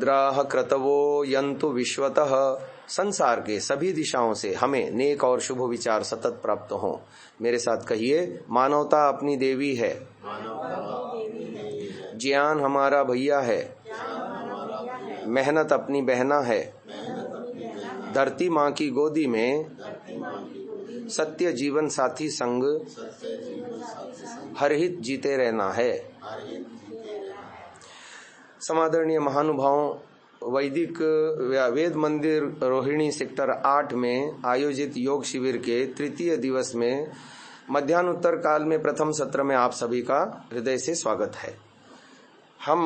भद्राः क्रतवो यन्तु विश्वतः। संसार के सभी दिशाओं से हमें नेक और शुभ विचार सतत प्राप्त हों। मेरे साथ कहिए, मानवता अपनी देवी है, ज्ञान हमारा भैया है, मेहनत अपनी बहना है, धरती माँ की गोदी में सत्य जीवन साथी संग हर हित जीते रहना है। समादरणीय महानुभावों, वैदिक वेद मंदिर रोहिणी सेक्टर 8 में आयोजित योग शिविर के तृतीय दिवस में मध्यान्होत्तर काल में प्रथम सत्र में आप सभी का हृदय से स्वागत है। हम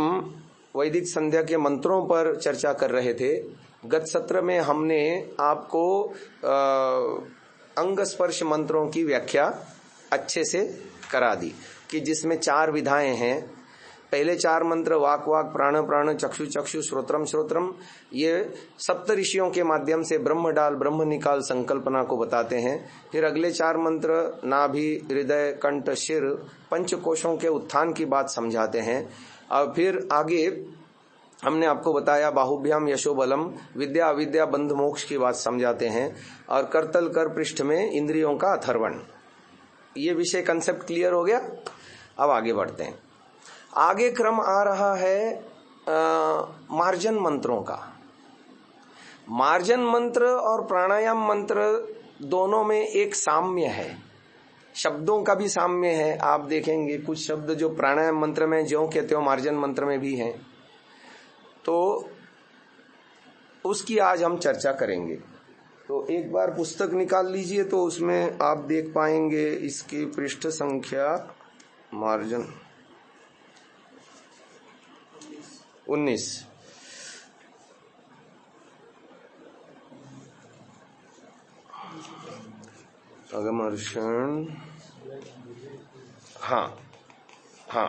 वैदिक संध्या के मंत्रों पर चर्चा कर रहे थे। गत सत्र में हमने आपको अंग स्पर्श मंत्रों की व्याख्या अच्छे से करा दी कि जिसमें 4 विधाएं हैं। पहले 4 मंत्र वाक वाक प्राण प्राण चक्षु चक्षु श्रोत्रम श्रोत्रम, ये सप्त ऋषियों के माध्यम से ब्रह्म डाल ब्रह्म निकाल संकल्पना को बताते हैं। फिर अगले 4 मंत्र नाभि हृदय कंठ शिर पंच कोशों के उत्थान की बात समझाते हैं। और फिर आगे हमने आपको बताया बाहुभ्याम यशोबलम विद्या अविद्या बंध मोक्ष की बात समझाते हैं। और करतल कर पृष्ठ में इंद्रियों का अथर्वण। ये विषय कंसेप्ट क्लियर हो गया। अब आगे बढ़ते हैं। आगे क्रम आ रहा है मार्जन मंत्रों का। मार्जन मंत्र और प्राणायाम मंत्र दोनों में एक साम्य है, शब्दों का भी साम्य है। आप देखेंगे कुछ शब्द जो प्राणायाम मंत्र में ज्यों कहते हो मार्जन मंत्र में भी हैं, तो उसकी आज हम चर्चा करेंगे। तो एक बार पुस्तक निकाल लीजिए, तो उसमें आप देख पाएंगे इसकी पृष्ठ संख्या मार्जन 19। अगमर्षण, हाँ,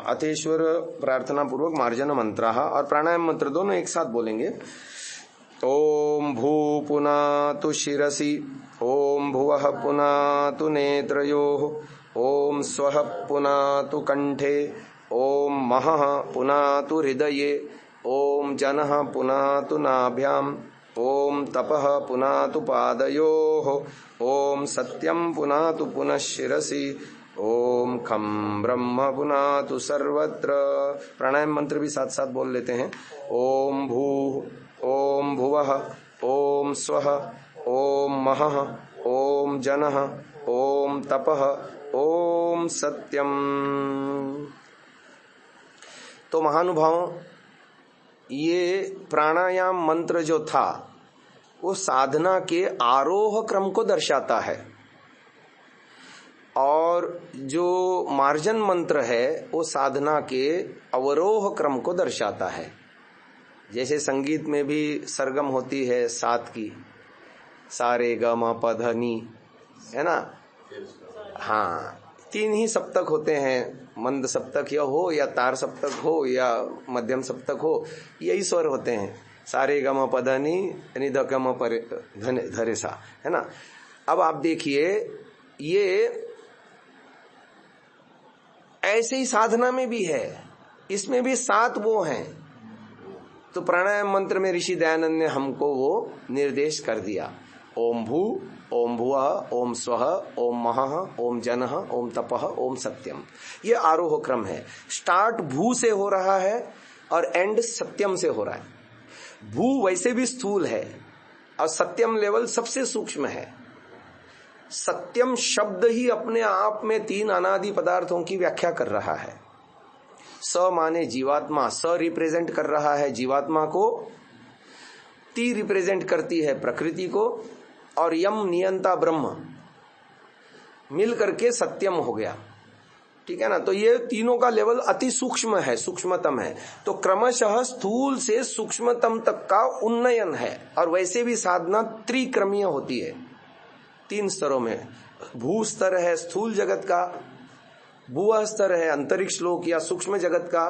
अथेश्वर प्रार्थना पूर्वक मार्जन मंत्र और प्राणायाम मंत्र दोनों एक साथ बोलेंगे। ओम भू पुनातु शिरसि, ओम भुवः पुनातु नेत्रयोः, ओम स्वः पुनातु कंठे, ओम महः पुनातु हृदये, ओम जनः पुनातु नाभ्याम्, ओम तपः पुनातु पादयोः, ओम सत्यं पुनातु पुनः शिरसि, ओम खं ब्रह्म पुनातु सर्वत्र। प्राणायाम मंत्र भी साथ साथ बोल लेते हैं। ओम भू, ओम भुवः, ओम स्वः, ओम महः, ओम जनः, ओम तपः, ओम सत्यम। तो महानुभावों, ये प्राणायाम मंत्र जो था वो साधना के आरोह क्रम को दर्शाता है, और जो मार्जन मंत्र है वो साधना के अवरोह क्रम को दर्शाता है। जैसे संगीत में भी सरगम होती है 7 की, सारे ग म प ध नी, है ना। हाँ, 3 ही सप्तक होते हैं, मंद सप्तक या हो या तार सप्तक हो या मध्यम सप्तक हो, यही स्वर होते हैं। सारे ग म प ध नी यानी ध ग म प धरे सा, है ना। अब आप देखिए, ये ऐसे ही साधना में भी है, इसमें भी 7 वो हैं। तो प्राणायाम मंत्र में ऋषि दयानंद ने हमको वो निर्देश कर दिया। ओम भू, ओम भुवः, ओम स्वः, ओम महः, ओम जनः, ओम तपः, ओम सत्यम। ये आरोह क्रम है। स्टार्ट भू से हो रहा है और एंड सत्यम से हो रहा है। भू वैसे भी स्थूल है और सत्यम लेवल सबसे सूक्ष्म है। सत्यम शब्द ही अपने आप में 3 अनादि पदार्थों की व्याख्या कर रहा है। स माने जीवात्मा, स रिप्रेजेंट कर रहा है जीवात्मा को, ती रिप्रेजेंट करती है प्रकृति को, और यम नियंता ब्रह्म मिल करके सत्यम हो गया। ठीक है ना। तो ये तीनों का लेवल अति सूक्ष्म है, सूक्ष्मतम है। तो क्रमशः स्थूल से सूक्ष्मतम तक का उन्नयन है। और वैसे भी साधना त्रिक्रमीय होती है, 3 स्तरों में। भू स्तर है स्थूल जगत का, भुवः स्तर है अंतरिक्ष लोक या सूक्ष्म जगत का,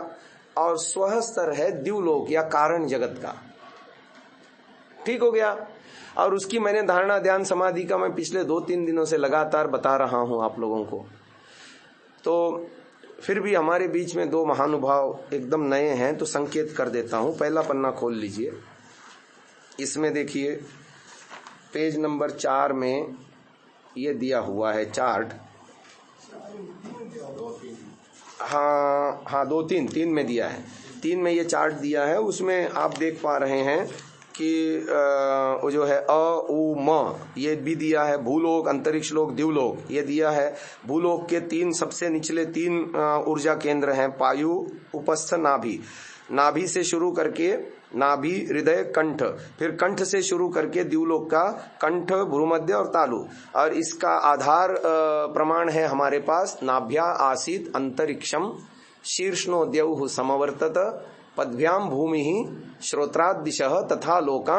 और स्वः स्तर है दिवलोक या कारण जगत का। ठीक हो गया। और उसकी मैंने धारणा ध्यान समाधि का मैं पिछले 2-3 दिनों से लगातार बता रहा हूं आप लोगों को। तो फिर भी हमारे बीच में दो महानुभाव एकदम नए हैं तो संकेत कर देता हूं। पहला पन्ना खोल लीजिए, इसमें देखिए पेज नंबर 4 में ये दिया हुआ है चार्ट। हाँ 2-3 में दिया है, 3 में ये चार्ट दिया है। उसमें आप देख पा रहे हैं कि वो जो है अ उ म ये भी दिया है, भूलोक, अंतरिक्ष लोक, द्युलोक ये दिया है। भूलोक के 3 सबसे निचले 3 ऊर्जा केंद्र हैं, पायु, उपस्थ, नाभि। नाभि से शुरू करके नाभि, हृदय, कंठ, फिर कंठ से शुरू करके द्युलोक का कंठ, भ्रूमध्य और तालु। और इसका आधार प्रमाण है हमारे पास, नाभ्या आसीत अंतरिक्षम शीर्ष्णो द्यौः समवर्तत पद्भ्याम भूमि ही श्रोत्रादिशः तथा लोका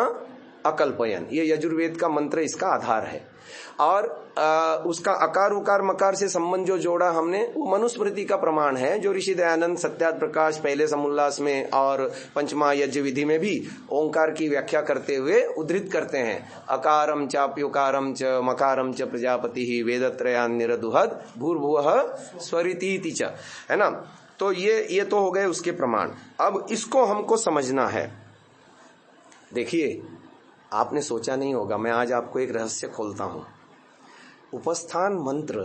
अकल्पयन। ये यजुर्वेद का मंत्र इसका आधार है। और उसका अकार उकार मकार से संबंध जो जोड़ा हमने वो मनुस्मृति का प्रमाण है, जो ऋषि दयानंद सत्यार्थ प्रकाश पहले समुल्लास में और पंचमा यज्ञ विधि में भी ओंकार की व्याख्या करते हुए उद्धृत करते हैं। अकारम चाप्युकारम च मकारम च प्रजापति ही वेदत्रयान्निरदुहद भूर्भुवः स्वरितीति च, है ना। तो ये तो हो गए उसके प्रमाण। अब इसको हमको समझना है। देखिए आपने सोचा नहीं होगा, मैं आज आपको एक रहस्य खोलता हूं। उपस्थान मंत्र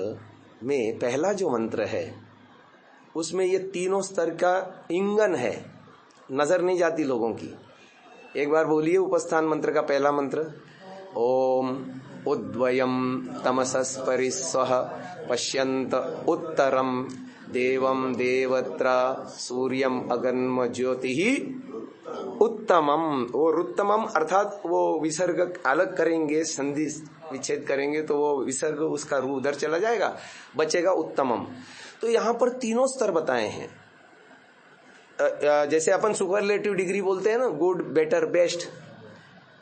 में पहला जो मंत्र है उसमें ये तीनों स्तर का इंगन है, नजर नहीं जाती लोगों की। एक बार बोलिए उपस्थान मंत्र का पहला मंत्र, ओम उद्वयम तमसस्परिस्वः पश्यन्त उत्तरम देवम देवत्रा सूर्यम अगन्म ज्योतिहि उत्तमम। वो रुत्तमम अर्थात वो विसर्ग अलग करेंगे, संधि विच्छेद करेंगे तो वो विसर्ग उसका रू उधर चला जाएगा, बचेगा उत्तमम। तो यहाँ पर तीनों स्तर बताए हैं। जैसे अपन सुपरलेटिव डिग्री बोलते हैं ना, गुड, बेटर, बेस्ट,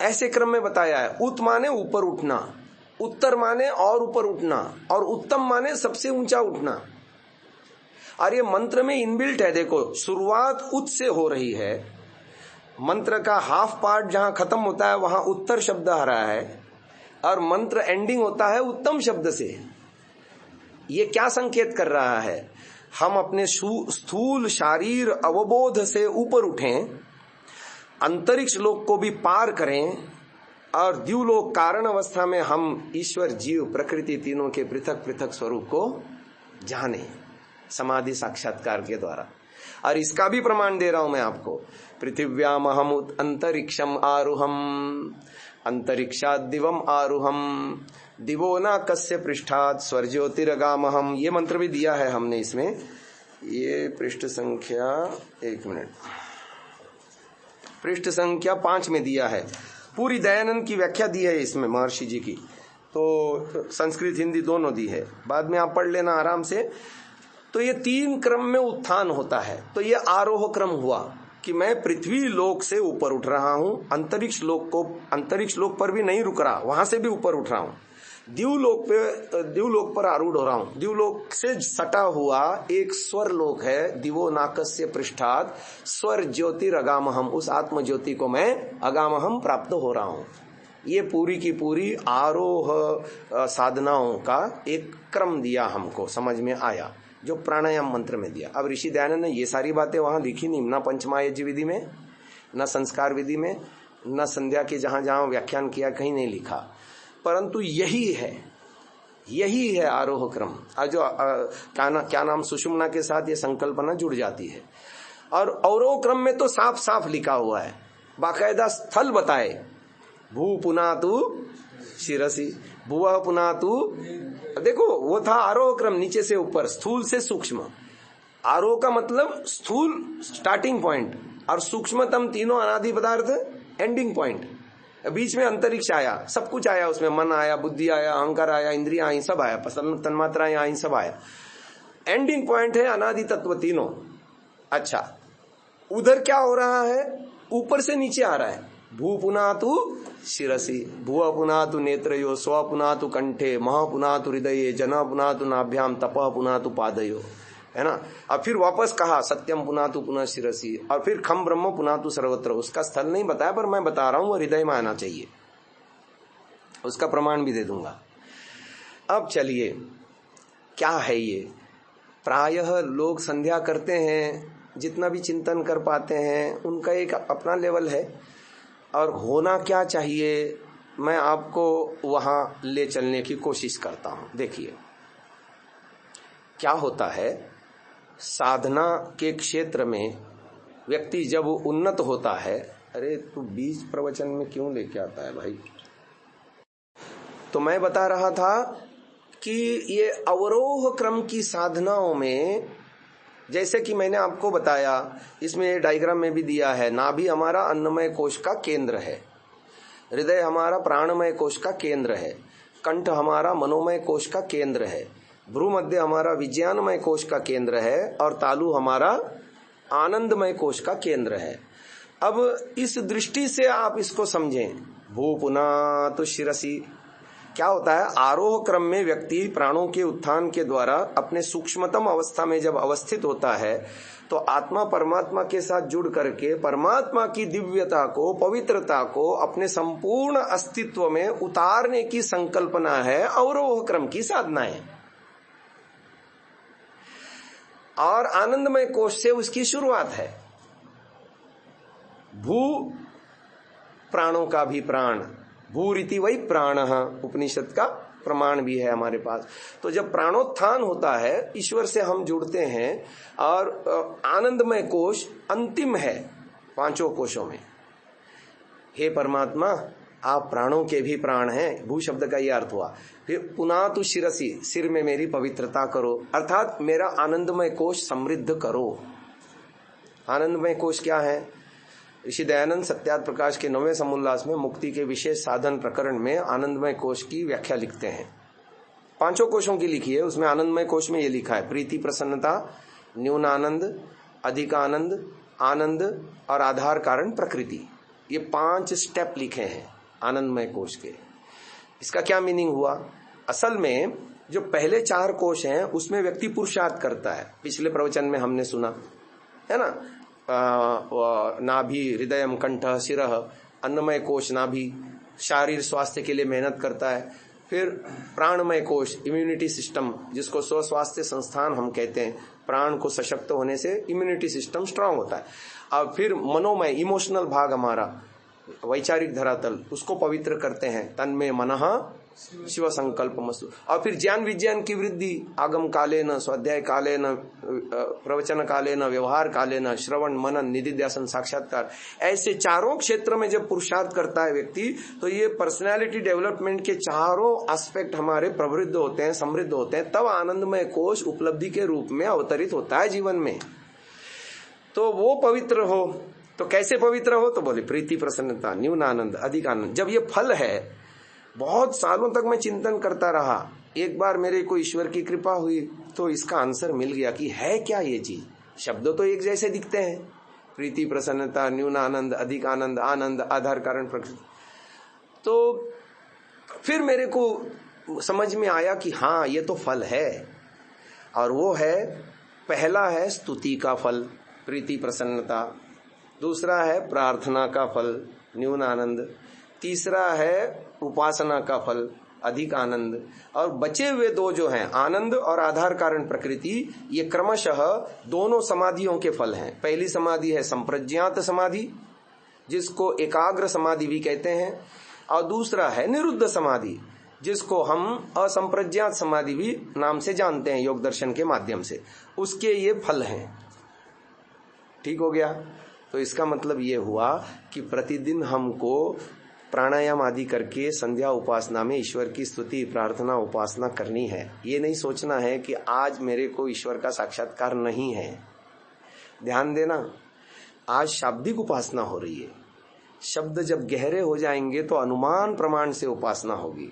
ऐसे क्रम में बताया है। उत माने ऊपर उठना, उत्तर माने और ऊपर उठना, और उत्तम माने सबसे ऊंचा उठना। और ये मंत्र में इनबिल्ट है। देखो शुरुआत उत से हो रही है, मंत्र का हाफ पार्ट जहां खत्म होता है वहां उत्तर शब्द आ रहा है, और मंत्र एंडिंग होता है उत्तम शब्द से। ये क्या संकेत कर रहा है? हम अपने स्थूल शारीर अवबोध से ऊपर उठें, अंतरिक्ष लोक को भी पार करें, और द्युलोक कारण अवस्था में हम ईश्वर, जीव, प्रकृति तीनों के पृथक पृथक स्वरूप को जाने समाधि साक्षात्कार के द्वारा। और इसका भी प्रमाण दे रहा हूं मैं आपको। पृथिव्याम अहम अंतरिक्षम आरुहम अंतरिक्षाद दिवम आरुहम दिवो न कस्य पृष्ठात् स्वर्ज्योतिरगामहम। ये मंत्र भी दिया है हमने इसमें। ये पृष्ठ संख्या 1 मिनट, पृष्ठ संख्या 5 में दिया है। पूरी दयानंद की व्याख्या दी है इसमें महर्षि जी की, तो संस्कृत हिंदी दोनों दी है, बाद में आप पढ़ लेना आराम से। तो ये 3 क्रम में उत्थान होता है। तो ये आरोह क्रम हुआ कि मैं पृथ्वी लोक से ऊपर उठ रहा हूं, अंतरिक्ष लोक पर भी नहीं रुक रहा, वहां से भी ऊपर उठ रहा हूं, द्युलोक पर आरूढ़ हो रहा हूं। द्युलोक से सटा हुआ एक स्वर लोक है, दिवो नाकस्य पृष्ठात् स्वर ज्योतिर अगामहम, उस आत्म ज्योति को मैं अगामहम प्राप्त हो रहा हूं। ये पूरी की पूरी आरोह साधनाओं का एक क्रम दिया, हमको समझ में आया, जो प्राणायाम मंत्र में दिया। अब ऋषि दयानंद ने ये सारी बातें वहां लिखी नहीं, ना पंचमायज्ञ विधि में, न संस्कार विधि में, न संध्या के जहां जहां व्याख्यान किया कहीं नहीं लिखा, परंतु यही है आरोह क्रम। और जो क्या नाम सुषुम्ना के साथ ये संकल्पना जुड़ जाती है। और अवरोह क्रम में तो साफ साफ लिखा हुआ है, बाकायदा स्थल बताए, भू पुनातु शिरसी, भुवः पुनातु। देखो वो था आरोह क्रम, नीचे से ऊपर, स्थूल से सूक्ष्म। आरोह का मतलब स्थूल स्टार्टिंग पॉइंट, और सूक्ष्मतम तीनों अनादि पदार्थ एंडिंग पॉइंट। बीच में अंतरिक्ष आया, सब कुछ आया उसमें, मन आया, बुद्धि आया, अहंकार आया, इंद्रियां आई, सब आया, तन्मात्राएं आई, सब आया। एंडिंग पॉइंट है अनादि तत्व तीनों। अच्छा, उधर क्या हो रहा है? ऊपर से नीचे आ रहा है। भू पुनातु शिरसी, भुव पुनातु नेत्रयो, स्व पुनातु कंठे, मह पुनातु हृदये, जन पुनातु नाभ्याम, तपः पुनातु पादयो, है ना। अब फिर वापस कहा सत्यम पुनातु पुनः शिरसी, और फिर खम ब्रह्म पुनातु सर्वत्र। उसका स्थल नहीं बताया, पर मैं बता रहा हूं वो हृदय में आना चाहिए, उसका प्रमाण भी दे दूंगा। अब चलिए, क्या है ये? प्रायः लोग संध्या करते हैं, जितना भी चिंतन कर पाते हैं उनका एक अपना लेवल है, और होना क्या चाहिए मैं आपको वहां ले चलने की कोशिश करता हूं। देखिए क्या होता है, साधना के क्षेत्र में व्यक्ति जब उन्नत होता है, अरे तू बीच प्रवचन में क्यों लेके आता है भाई। तो मैं बता रहा था कि ये अवरोह क्रम की साधनाओं में, जैसे कि मैंने आपको बताया, इसमें डायग्राम में भी दिया है, नाभि हमारा अन्नमय कोश का केंद्र है, हृदय हमारा प्राणमय कोश का केंद्र है, कंठ हमारा मनोमय कोश का केंद्र है, भ्रू मध्य हमारा विज्ञानमय कोश का केंद्र है, और तालु हमारा आनंदमय कोश का केंद्र है। अब इस दृष्टि से आप इसको समझें। भू पुना तो शिरसी, क्या होता है, आरोह क्रम में व्यक्ति प्राणों के उत्थान के द्वारा अपने सूक्ष्मतम अवस्था में जब अवस्थित होता है तो आत्मा परमात्मा के साथ जुड़ करके परमात्मा की दिव्यता को, पवित्रता को अपने संपूर्ण अस्तित्व में उतारने की संकल्पना है अवरोह क्रम की साधनाएं। और आनंदमय कोश से उसकी शुरुआत है। भू प्राणों का भी प्राण, भूरिति वही प्राण, उपनिषद का प्रमाण भी है हमारे पास। तो जब प्राणोत्थान होता है, ईश्वर से हम जुड़ते हैं, और आनंदमय कोश अंतिम है पांचों कोशों में। हे परमात्मा, आप प्राणों के भी प्राण हैं, भू शब्द का यह अर्थ हुआ। फिर पुनः तु शिरसी, सिर में मेरी पवित्रता करो, अर्थात मेरा आनंदमय कोश समृद्ध करो। आनंदमय कोश क्या है? ऋषि दयानंद सत्यार्थ प्रकाश के 9वें समुल्लास में मुक्ति के विशेष साधन प्रकरण में आनंदमय कोश की व्याख्या लिखते हैं। पांचों कोशों की लिखी है, उसमें आनंदमय कोश में ये लिखा है, प्रीति प्रसन्नता, न्यून आनंद, अधिक आनंद, आनंद और आधार कारण प्रकृति। ये 5 स्टेप लिखे हैं आनंदमय कोश के। इसका क्या मीनिंग हुआ? असल में जो पहले 4 कोश हैं उसमें व्यक्ति पुरुषार्थ करता है, पिछले प्रवचन में हमने सुना है ना। नाभि, हृदयम, कंठ, शिरः, अन्नमय कोश नाभि शारीर स्वास्थ्य के लिए मेहनत करता है। फिर प्राणमय कोश इम्यूनिटी सिस्टम, जिसको स्वस्वास्थ्य संस्थान हम कहते हैं, प्राण को सशक्त होने से इम्यूनिटी सिस्टम स्ट्रांग होता है। और फिर मनोमय इमोशनल भाग हमारा वैचारिक धरातल, उसको पवित्र करते हैं, तन में मनः शिव संकल्प मस्तु। और फिर ज्ञान विज्ञान की वृद्धि, आगम काले न, स्वाध्याय काले न, प्रवचन काले न, व्यवहार काले न, श्रवण मनन निधिध्यासन साक्षात्कार, ऐसे 4 क्षेत्र में जब पुरुषार्थ करता है व्यक्ति, तो ये पर्सनैलिटी डेवलपमेंट के 4 एस्पेक्ट हमारे प्रवृद्ध होते हैं, समृद्ध होते हैं। तब आनंदमय कोश उपलब्धि के रूप में अवतरित होता है जीवन में। तो वो पवित्र हो, तो कैसे पवित्र हो? तो बोले प्रीति प्रसन्नता, न्यून आनंद, अधिक आनंद। जब ये फल है, बहुत सालों तक मैं चिंतन करता रहा, एक बार मेरे को ईश्वर की कृपा हुई तो इसका आंसर मिल गया कि है क्या ये चीज। शब्द तो एक जैसे दिखते हैं, प्रीति प्रसन्नता, न्यून आनंद, अधिक आनंद, आनंद, आधार कारण प्रकृति। तो फिर मेरे को समझ में आया कि हाँ, ये तो फल है, और वो है, पहला है स्तुति का फल प्रीति प्रसन्नता, दूसरा है प्रार्थना का फल न्यून आनंद, तीसरा है उपासना का फल अधिक आनंद, और बचे हुए 2 जो हैं आनंद और आधार कारण प्रकृति, ये क्रमशः दोनों समाधियों के फल हैं। पहली समाधि है संप्रज्ञात समाधि, जिसको एकाग्र समाधि भी कहते हैं, और दूसरा है निरुद्ध समाधि, जिसको हम असंप्रज्ञात समाधि भी नाम से जानते हैं योग दर्शन के माध्यम से। उसके ये फल हैं। ठीक हो गया? तो इसका मतलब ये हुआ कि प्रतिदिन हमको प्राणायाम आदि करके संध्या उपासना में ईश्वर की स्तुति, प्रार्थना, उपासना करनी है। ये नहीं सोचना है कि आज मेरे को ईश्वर का साक्षात्कार नहीं है। ध्यान देना, आज शाब्दिक उपासना हो रही है। शब्द जब गहरे हो जाएंगे तो अनुमान प्रमाण से उपासना होगी,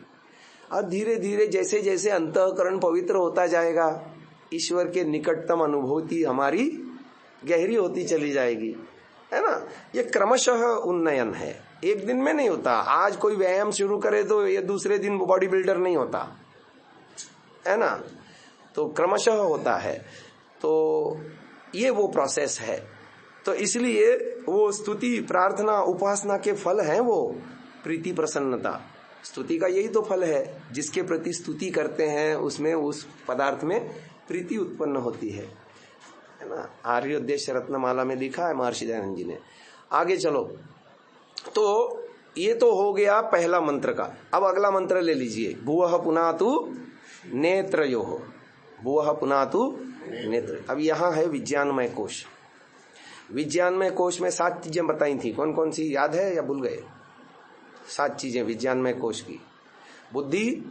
और धीरे धीरे जैसे जैसे अंतःकरण पवित्र होता जाएगा, ईश्वर के निकटतम अनुभूति हमारी गहरी होती चली जाएगी, है ना। ये क्रमशः उन्नयन है, एक दिन में नहीं होता। आज कोई व्यायाम शुरू करे तो ये दूसरे दिन बॉडी बिल्डर नहीं होता, है ना। तो क्रमशः होता है। तो ये वो प्रोसेस है। तो इसलिए वो स्तुति, प्रार्थना, उपासना के फल हैं वो प्रीति प्रसन्नता। स्तुति का यही तो फल है, जिसके प्रति स्तुति करते हैं उसमें उस पदार्थ में प्रीति उत्पन्न होती है ना। आर्योद्देश्य रत्नमाला में लिखा है महर्षि दयानंद जी ने। आगे चलो, तो ये तो हो गया पहला मंत्र का। अब अगला मंत्र ले लीजिए, भुवः पुनातु नेत्रयोः, भुवः पुनातु नेत्र। अब यहाँ है विज्ञानमय कोश। विज्ञानमय कोश में 7 चीजें बताई थी, कौन कौन सी याद है या भूल गए? 7 चीजें विज्ञानमय कोश की, बुद्धि,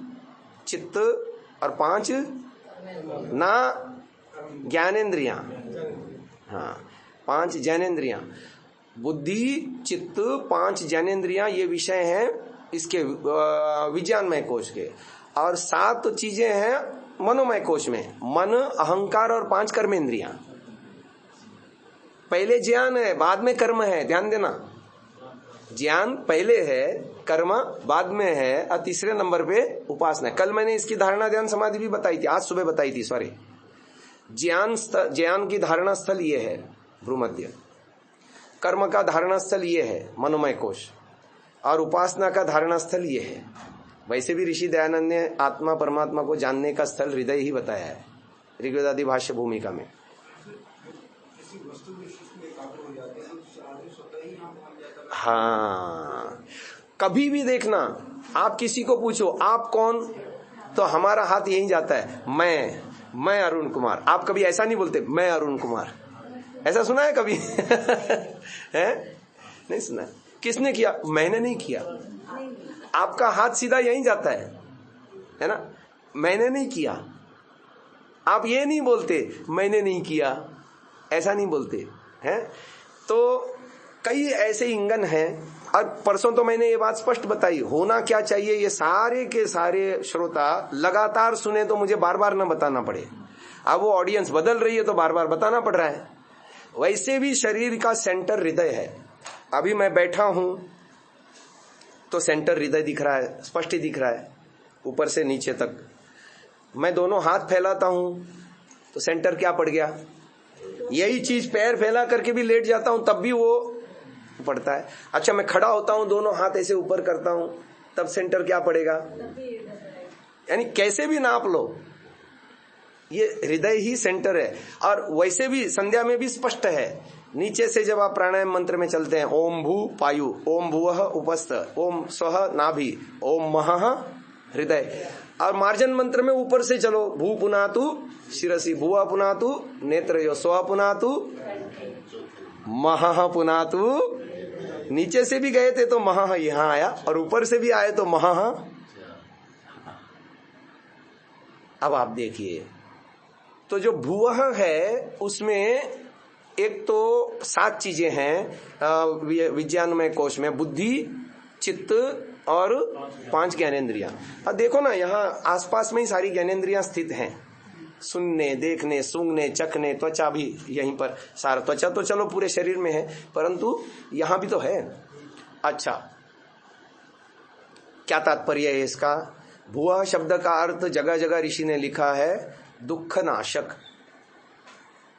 चित्त और 5 ना ज्ञानेन्द्रियां। हाँ, 5 ज्ञानेन्द्रियां, बुद्धि, चित्त, 5 ज्ञानेन्द्रियां, ये विषय हैं इसके विज्ञानमय कोश के। और 7 चीजें हैं मनोमय कोश में, मन, अहंकार और 5 कर्मेंद्रियां। पहले ज्ञान है, बाद में कर्म है, ध्यान देना। ज्ञान पहले है, कर्म बाद में है, और तीसरे नंबर पे उपासना। कल मैंने इसकी धारणा ध्यान समाधि भी बताई थी, आज सुबह बताई थी, सॉरी। ज्ञान की धारणा स्थल ये है भ्रूमध्य, कर्म का धारणा स्थल ये है मनोमय कोश, और उपासना का धारणा स्थल ये है। वैसे भी ऋषि दयानंद ने आत्मा परमात्मा को जानने का स्थल हृदय ही बताया है ऋग्वेदादि भाष्य भूमिका में। हाँ, कभी भी देखना, आप किसी को पूछो आप कौन, तो हमारा हाथ यही जाता है, मैं अरुण कुमार। आप कभी ऐसा नहीं बोलते मैं अरुण कुमार, ऐसा सुना है कभी? है? नहीं सुना। किसने किया? मैंने नहीं किया। आपका हाथ सीधा यहीं जाता है ना? मैंने नहीं किया। आप ये नहीं बोलते मैंने नहीं किया, ऐसा नहीं बोलते हैं। तो कई ऐसे इंगन हैं। और परसों तो मैंने ये बात स्पष्ट बताई, होना क्या चाहिए ये सारे के सारे श्रोता लगातार सुने तो मुझे बार बार ना बताना पड़े। अब वो ऑडियंस बदल रही है तो बार बार बताना पड़ रहा है। वैसे भी शरीर का सेंटर हृदय है। अभी मैं बैठा हूं तो सेंटर हृदय दिख रहा है, स्पष्ट ही दिख रहा है ऊपर से नीचे तक। मैं दोनों हाथ फैलाता हूं तो सेंटर क्या पड़ गया? यही चीज पैर फैला करके भी लेट जाता हूं तब भी वो पड़ता है। अच्छा, मैं खड़ा होता हूं, दोनों हाथ ऐसे ऊपर करता हूं, तब सेंटर क्या पड़ेगा? यानी कैसे भी नाप लो, ये हृदय ही सेंटर है। और वैसे भी संध्या में भी स्पष्ट है, नीचे से जब आप प्राणायाम मंत्र में चलते हैं, ओम भू पायु, ओम भुवः उपस्थ, ओम स्वः नाभि, ओम महः हृदय। और मार्जन मंत्र में ऊपर से चलो, भू पुनातु शिरसि, भुवः पुनातु नेत्रयोः, स्वः पुनातु महः पुनातु। नीचे से भी गए थे तो महः यहां आया, और ऊपर से भी आए तो महः। अब आप देखिए, तो जो भुवः है उसमें एक तो 7 चीजें हैं विज्ञानमय कोश में, बुद्धि, चित्त और 5 ज्ञानेन्द्रियां। अब देखो ना, यहाँ आसपास में ही सारी ज्ञानेन्द्रियां स्थित हैं, सुनने, देखने, सूंघने, चखने, त्वचा भी यहीं पर सारा। त्वचा तो चलो पूरे शरीर में है, परंतु यहां भी तो है। अच्छा, क्या तात्पर्य है इसका? भुवः शब्द का अर्थ जगह जगह ऋषि ने लिखा है दुख नाशक,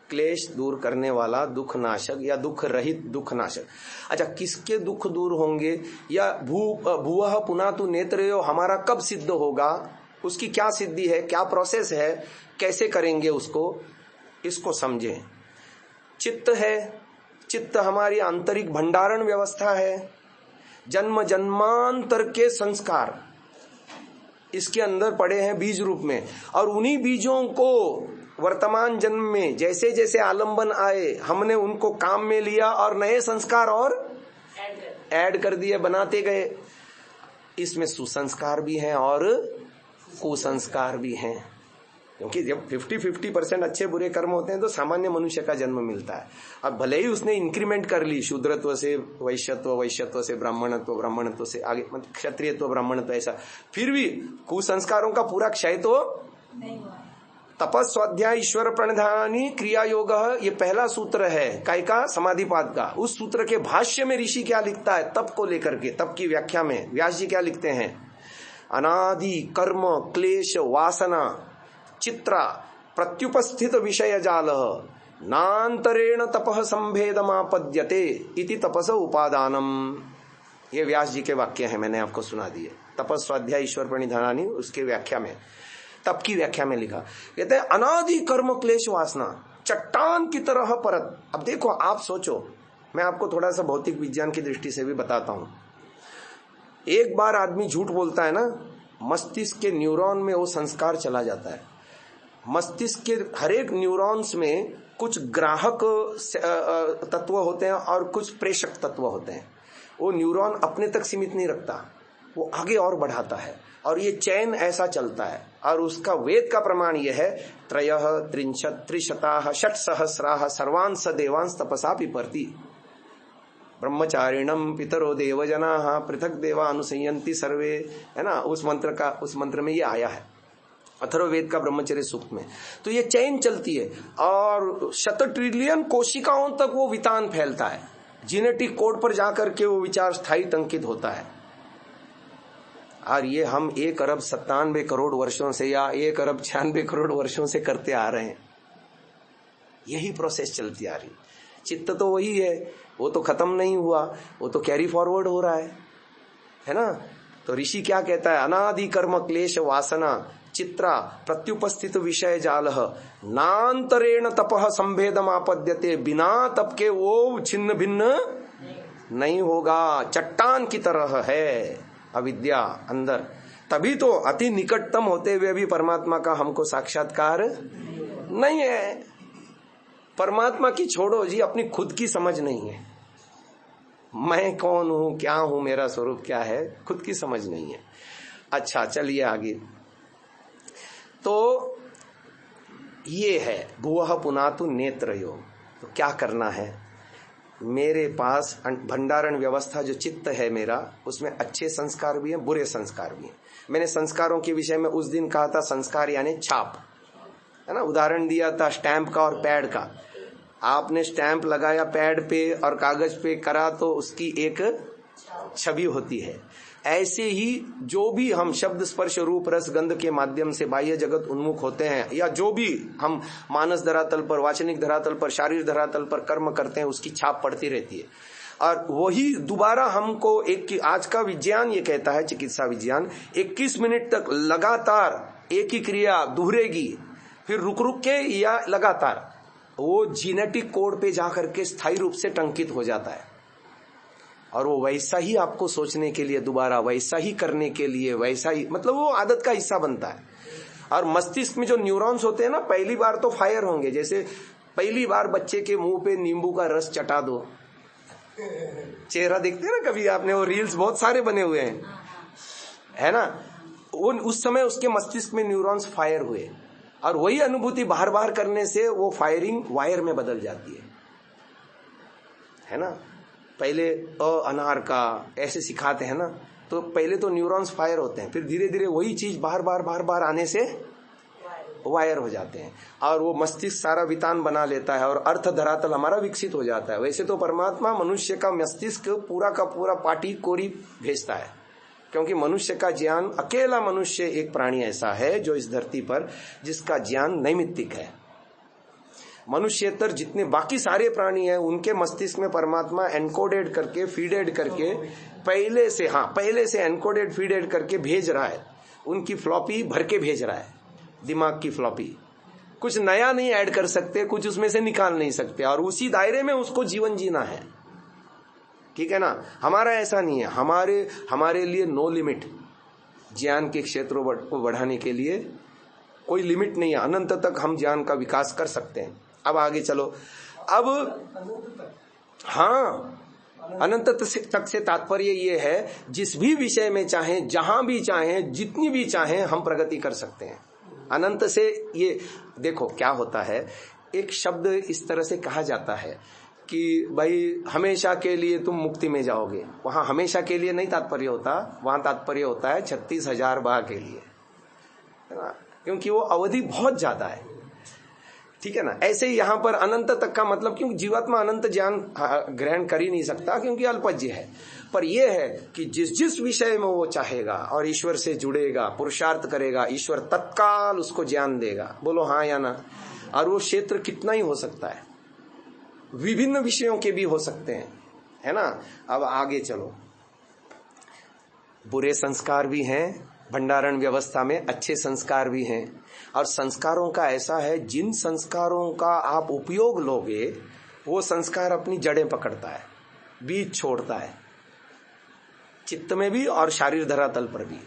क्लेश दूर करने वाला, दुख नाशक या दुख रहित, दुख नाशक। अच्छा, किसके दुख दूर होंगे? या भुवः पुनातु नेत्रयोः हमारा कब सिद्ध होगा? उसकी क्या सिद्धि है, क्या प्रोसेस है, कैसे करेंगे उसको, इसको समझें। चित्त है, चित्त हमारी आंतरिक भंडारण व्यवस्था है, जन्म जन्मांतर के संस्कार इसके अंदर पड़े हैं बीज रूप में। और उन्हीं बीजों को वर्तमान जन्म में जैसे जैसे आलंबन आए हमने उनको काम में लिया और नए संस्कार और ऐड कर दिए, बनाते गए। इसमें सुसंस्कार भी हैं और कुसंस्कार भी हैं, क्योंकि जब 50-50% अच्छे बुरे कर्म होते हैं तो सामान्य मनुष्य का जन्म मिलता है। अब भले ही उसने इंक्रीमेंट कर ली, शूद्रत्व से वैश्यत्व, वैश्यत्व से ब्राह्मणत्व, ब्राह्मणत्व से आगे क्षत्रियत्व, ब्राह्मणत्व, ऐसा फिर भी कुसंस्कारों का पूरा क्षय तो नहीं हुआ। तपस स्वाध्याय ईश्वर प्रणिधानी क्रिया योग, ये पहला सूत्र है काय का? समाधिपाद का। उस सूत्र के भाष्य में ऋषि क्या लिखता है तप को लेकर के, तप की व्याख्या में व्यास जी क्या लिखते हैं? अनादि कर्म क्लेश वासना चित्रा प्रत्युपस्थित विषय जाल नान्तरेण तपः संभेदमापद्यते इति तपस उपादानम। ये व्यास जी के वाक्य है, मैंने आपको सुना दिए। तपस्वाध्याय ईश्वर प्रणिधानानि, उसके व्याख्या में, तप की व्याख्या में लिखा, कहते हैं अनादि कर्म क्लेश वासना चट्टान की तरह परत। अब देखो, आप सोचो, मैं आपको थोड़ा सा भौतिक विज्ञान की दृष्टि से भी बताता हूं। एक बार आदमी झूठ बोलता है ना, मस्तिष्क के न्यूरॉन में वो संस्कार चला जाता है। मस्तिष्क के हर एक न्यूरॉन्स में कुछ ग्राहक तत्व होते हैं और कुछ प्रेषक तत्व होते हैं। वो न्यूरॉन अपने तक सीमित नहीं रखता, वो आगे और बढ़ाता है, और ये चैन ऐसा चलता है। और उसका वेद का प्रमाण यह है, त्रयः त्रिंशत् त्रिशताः षट् सहस्राः सर्वान् स देवांस तपसा पिपर्ति ब्रह्मचारिणम पितरो देवजनाः पृथक देवा अनुसंयन्ति सर्वे, है ना, उस मंत्र में ये आया है, अथर्ववेद का ब्रह्मचर्य सूक्त में। तो ये चैन चलती है और 100 ट्रिलियन कोशिकाओं तक वो वितान फैलता है। जीनेटिक कोड पर जाकर के वो विचार स्थायी अंकित होता है। और ये हम 1 अरब 97 करोड़ वर्षों से या 1 अरब 96 करोड़ वर्षों से करते आ रहे हैं। यही प्रोसेस चलती आ रही। चित्त तो वही है, वो तो खत्म नहीं हुआ, वो तो कैरी फॉरवर्ड हो रहा है ना। तो ऋषि क्या कहता है, अनादि कर्म क्लेश वासना चित्रा प्रत्युपस्थित विषय जालह नान्तरेण तपः संभेदम आपद्यते, बिना तप के वो छिन्न भिन्न नहीं होगा, चट्टान की तरह है अविद्या अंदर। तभी तो अति निकटतम होते हुए भी परमात्मा का हमको साक्षात्कार नहीं है। परमात्मा की छोड़ो जी, अपनी खुद की समझ नहीं है। मैं कौन हूं, क्या हूं, मेरा स्वरूप क्या है, खुद की समझ नहीं है। अच्छा चलिए आगे। तो ये है भुवः पुनातु नेत्रयो। तो क्या करना है, मेरे पास भंडारण व्यवस्था जो चित्त है मेरा, उसमें अच्छे संस्कार भी हैं, बुरे संस्कार भी हैं। मैंने संस्कारों के विषय में उस दिन कहा था, संस्कार यानी छाप, है ना। उदाहरण दिया था स्टैंप का और पैड का। आपने स्टैंप लगाया पैड पे और कागज पे करा तो उसकी एक छवि होती है। ऐसे ही जो भी हम शब्द स्पर्श रूप रस गंध के माध्यम से बाह्य जगत उन्मुख होते हैं, या जो भी हम मानस धरातल पर, वाचनिक धरातल पर, शारीरिक धरातल पर कर्म करते हैं, उसकी छाप पड़ती रहती है। और वही दोबारा हमको आज का विज्ञान ये कहता है, चिकित्सा विज्ञान, 21 मिनट तक लगातार एक ही क्रिया दोहरेगी, फिर रुक रुक के या लगातार, वो जीनेटिक कोड पे जाकर के स्थायी रूप से टंकित हो जाता है। और वो वैसा ही आपको सोचने के लिए, दोबारा वैसा ही करने के लिए, वैसा ही, मतलब वो आदत का हिस्सा बनता है। और मस्तिष्क में जो न्यूरॉन्स होते हैं ना, पहली बार तो फायर होंगे। जैसे पहली बार बच्चे के मुंह पे नींबू का रस चटा दो, चेहरा देखते हैं ना कभी आपने, वो रील्स बहुत सारे बने हुए हैं, है ना। उस समय उसके मस्तिष्क में न्यूरॉन्स फायर हुए, और वही अनुभूति बार बार करने से वो फायरिंग वायर में बदल जाती है ना। पहले अनार का ऐसे सिखाते हैं ना, तो पहले तो न्यूरॉन्स फायर होते हैं, फिर धीरे धीरे वही चीज बार बार आने से वायर हो जाते हैं, और वो मस्तिष्क सारा वितान बना लेता है, और अर्थ धरातल हमारा विकसित हो जाता है। वैसे तो परमात्मा मनुष्य का मस्तिष्क पूरा का पूरा पाटी कोरी भेजता है, क्योंकि मनुष्य का ज्ञान, अकेला मनुष्य एक प्राणी ऐसा है जो इस धरती पर जिसका ज्ञान नैमित्तिक है। मनुष्यतर जितने बाकी सारे प्राणी हैं, उनके मस्तिष्क में परमात्मा एनकोडेड करके, फीडेड करके, पहले से एनकोडेड फीडेड करके भेज रहा है। उनकी फ्लॉपी भर के भेज रहा है, दिमाग की फ्लॉपी। कुछ नया नहीं ऐड कर सकते, कुछ उसमें से निकाल नहीं सकते, और उसी दायरे में उसको जीवन जीना है, ठीक है ना। हमारा ऐसा नहीं है, हमारे लिए नो लिमिट। ज्ञान के क्षेत्रों को बढ़ाने के लिए कोई लिमिट नहीं है, अनंत तक हम ज्ञान का विकास कर सकते हैं। अब आगे चलो। अब अनंत तक से तात्पर्य ये है, जिस भी विषय में चाहें, जहां भी चाहें, जितनी भी चाहें, हम प्रगति कर सकते हैं। अनंत से ये देखो क्या होता है, एक शब्द इस तरह से कहा जाता है कि भाई हमेशा के लिए तुम मुक्ति में जाओगे। वहां हमेशा के लिए नहीं तात्पर्य होता, वहां तात्पर्य होता है 36,000 बार के लिए, है ना, क्योंकि वो अवधि बहुत ज्यादा है, ठीक है ना। ऐसे ही यहाँ पर अनंत तक का मतलब, क्योंकि जीवात्मा अनंत ज्ञान ग्रहण कर ही नहीं सकता, क्योंकि अल्पज्य है। पर यह है कि जिस विषय में वो चाहेगा और ईश्वर से जुड़ेगा, पुरुषार्थ करेगा, ईश्वर तत्काल उसको ज्ञान देगा। बोलो हाँ या ना। और वो क्षेत्र कितना ही हो सकता है, विभिन्न विषयों के भी हो सकते हैं, है ना। अब आगे चलो। बुरे संस्कार भी हैं, भंडारण व्यवस्था में अच्छे संस्कार भी हैं। और संस्कारों का ऐसा है, जिन संस्कारों का आप उपयोग लोगे वो संस्कार अपनी जड़ें पकड़ता है, बीज छोड़ता है, चित्त में भी और शारीर धरातल पर भी।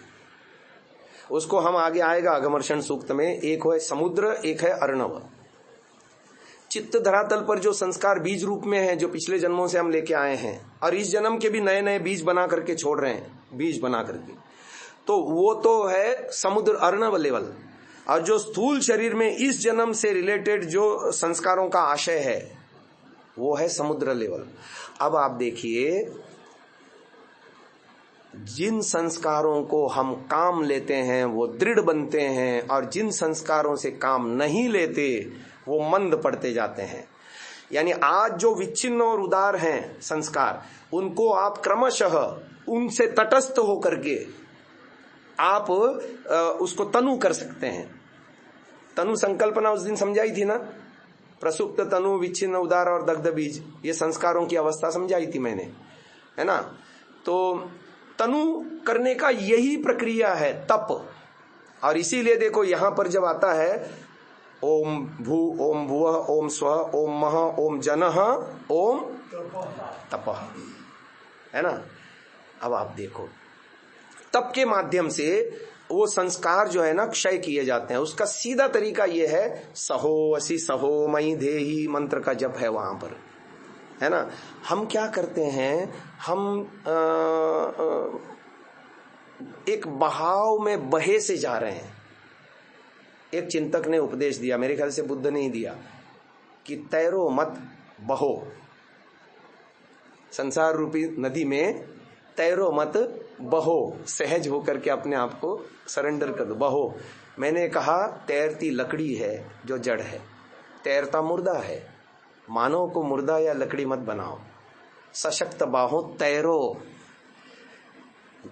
उसको हम आगे आएगा अघमर्षण सूक्त में, एक है समुद्र, एक है अर्णव। चित्त धरातल पर जो संस्कार बीज रूप में है, जो पिछले जन्मों से हम लेके आए हैं और इस जन्म के भी नए नए बीज बना करके छोड़ रहे हैं, बीज बना करके, तो वो तो है समुद्र अर्णव लेवल। और जो स्थूल शरीर में इस जन्म से रिलेटेड जो संस्कारों का आशय है वो है समुद्र लेवल। अब आप देखिए, जिन संस्कारों को हम काम लेते हैं वो दृढ़ बनते हैं, और जिन संस्कारों से काम नहीं लेते वो मंद पड़ते जाते हैं। यानी आज जो विच्छिन्न और उदार हैं संस्कार, उनको आप क्रमशः उनसे तटस्थ होकर के आप उसको तनु कर सकते हैं। तनु संकल्पना उस दिन समझाई थी ना, प्रसुप्त तनु, विच्छिन्न उदार और दग्ध बीज, ये संस्कारों की अवस्था समझाई थी मैंने, है ना। तो तनु करने का यही प्रक्रिया है, तप। और इसीलिए देखो यहां पर जब आता है ओम भू ओम भुवः ओम स्वः ओम मह ओम जनः ओम तपः, है ना। अब आप देखो तप के माध्यम से वो संस्कार जो है ना क्षय किए जाते हैं। उसका सीधा तरीका ये है, सहो असि सहो मयि देहि मंत्र का जप है वहां पर, है ना। हम क्या करते हैं, हम एक बहाव में बहे से जा रहे हैं। एक चिंतक ने उपदेश दिया, मेरे ख्याल से बुद्ध ने ही दिया, कि तैरो मत बहो, संसार रूपी नदी में तैरो मत बहो, सहज होकर के अपने आप को सरेंडर कर दो, बहो। मैंने कहा तैरती लकड़ी है जो जड़ है, तैरता मुर्दा है, मानव को मुर्दा या लकड़ी मत बनाओ, सशक्त बाहों तैरो।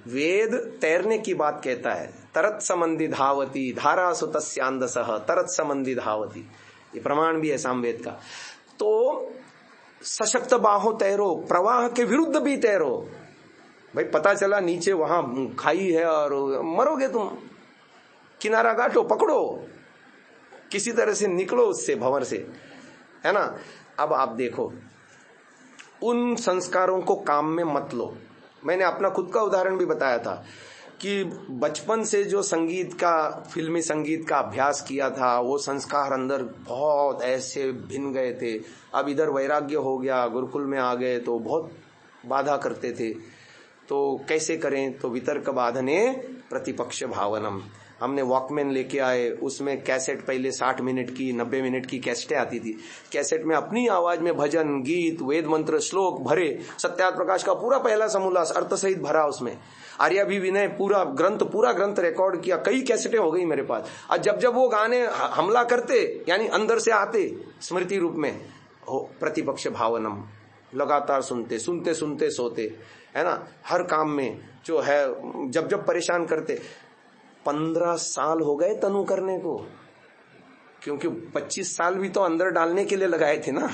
वेद तैरने की बात कहता है, तरत समंदि धावती धारा सुतस्यांदसः तरत समंदि धावती, ये प्रमाण भी है सामवेद का। तो सशक्त बाहों तैरो, प्रवाह के विरुद्ध भी तैरो। भाई पता चला नीचे वहां खाई है और मरोगे तुम, किनारा गांठो, पकड़ो, किसी तरह से निकलो उससे, भंवर से, है ना। अब आप देखो, उन संस्कारों को काम में मत लो। मैंने अपना खुद का उदाहरण भी बताया था कि बचपन से जो संगीत का, फिल्मी संगीत का अभ्यास किया था, वो संस्कार अंदर बहुत ऐसे भिन गए थे। अब इधर वैराग्य हो गया, गुरुकुल में आ गए तो बहुत बाधा करते थे, तो कैसे करें, तो वितर्क बाधने प्रतिपक्ष भावनम। हमने वॉकमैन लेके आए, उसमें कैसेट पहले 60 मिनट की, 90 मिनट की कैसेटें आती थी। कैसेट में अपनी आवाज में भजन, गीत, वेद मंत्र, श्लोक भरे। सत्यार्थ प्रकाश का पूरा पहला समूलास अर्थ सहित भरा उसमें। आर्याभिविनय पूरा ग्रंथ रिकॉर्ड किया, कई कैसेटें हो गई मेरे पास। और जब जब वो गाने हमला करते, यानी अंदर से आते स्मृति रूप में, प्रतिपक्ष भावनम, लगातार सुनते सुनते सुनते सोते, है ना। हर काम में जो है जब जब परेशान करते। 15 साल हो गए तनु करने को, क्योंकि 25 साल भी तो अंदर डालने के लिए लगाए थे ना।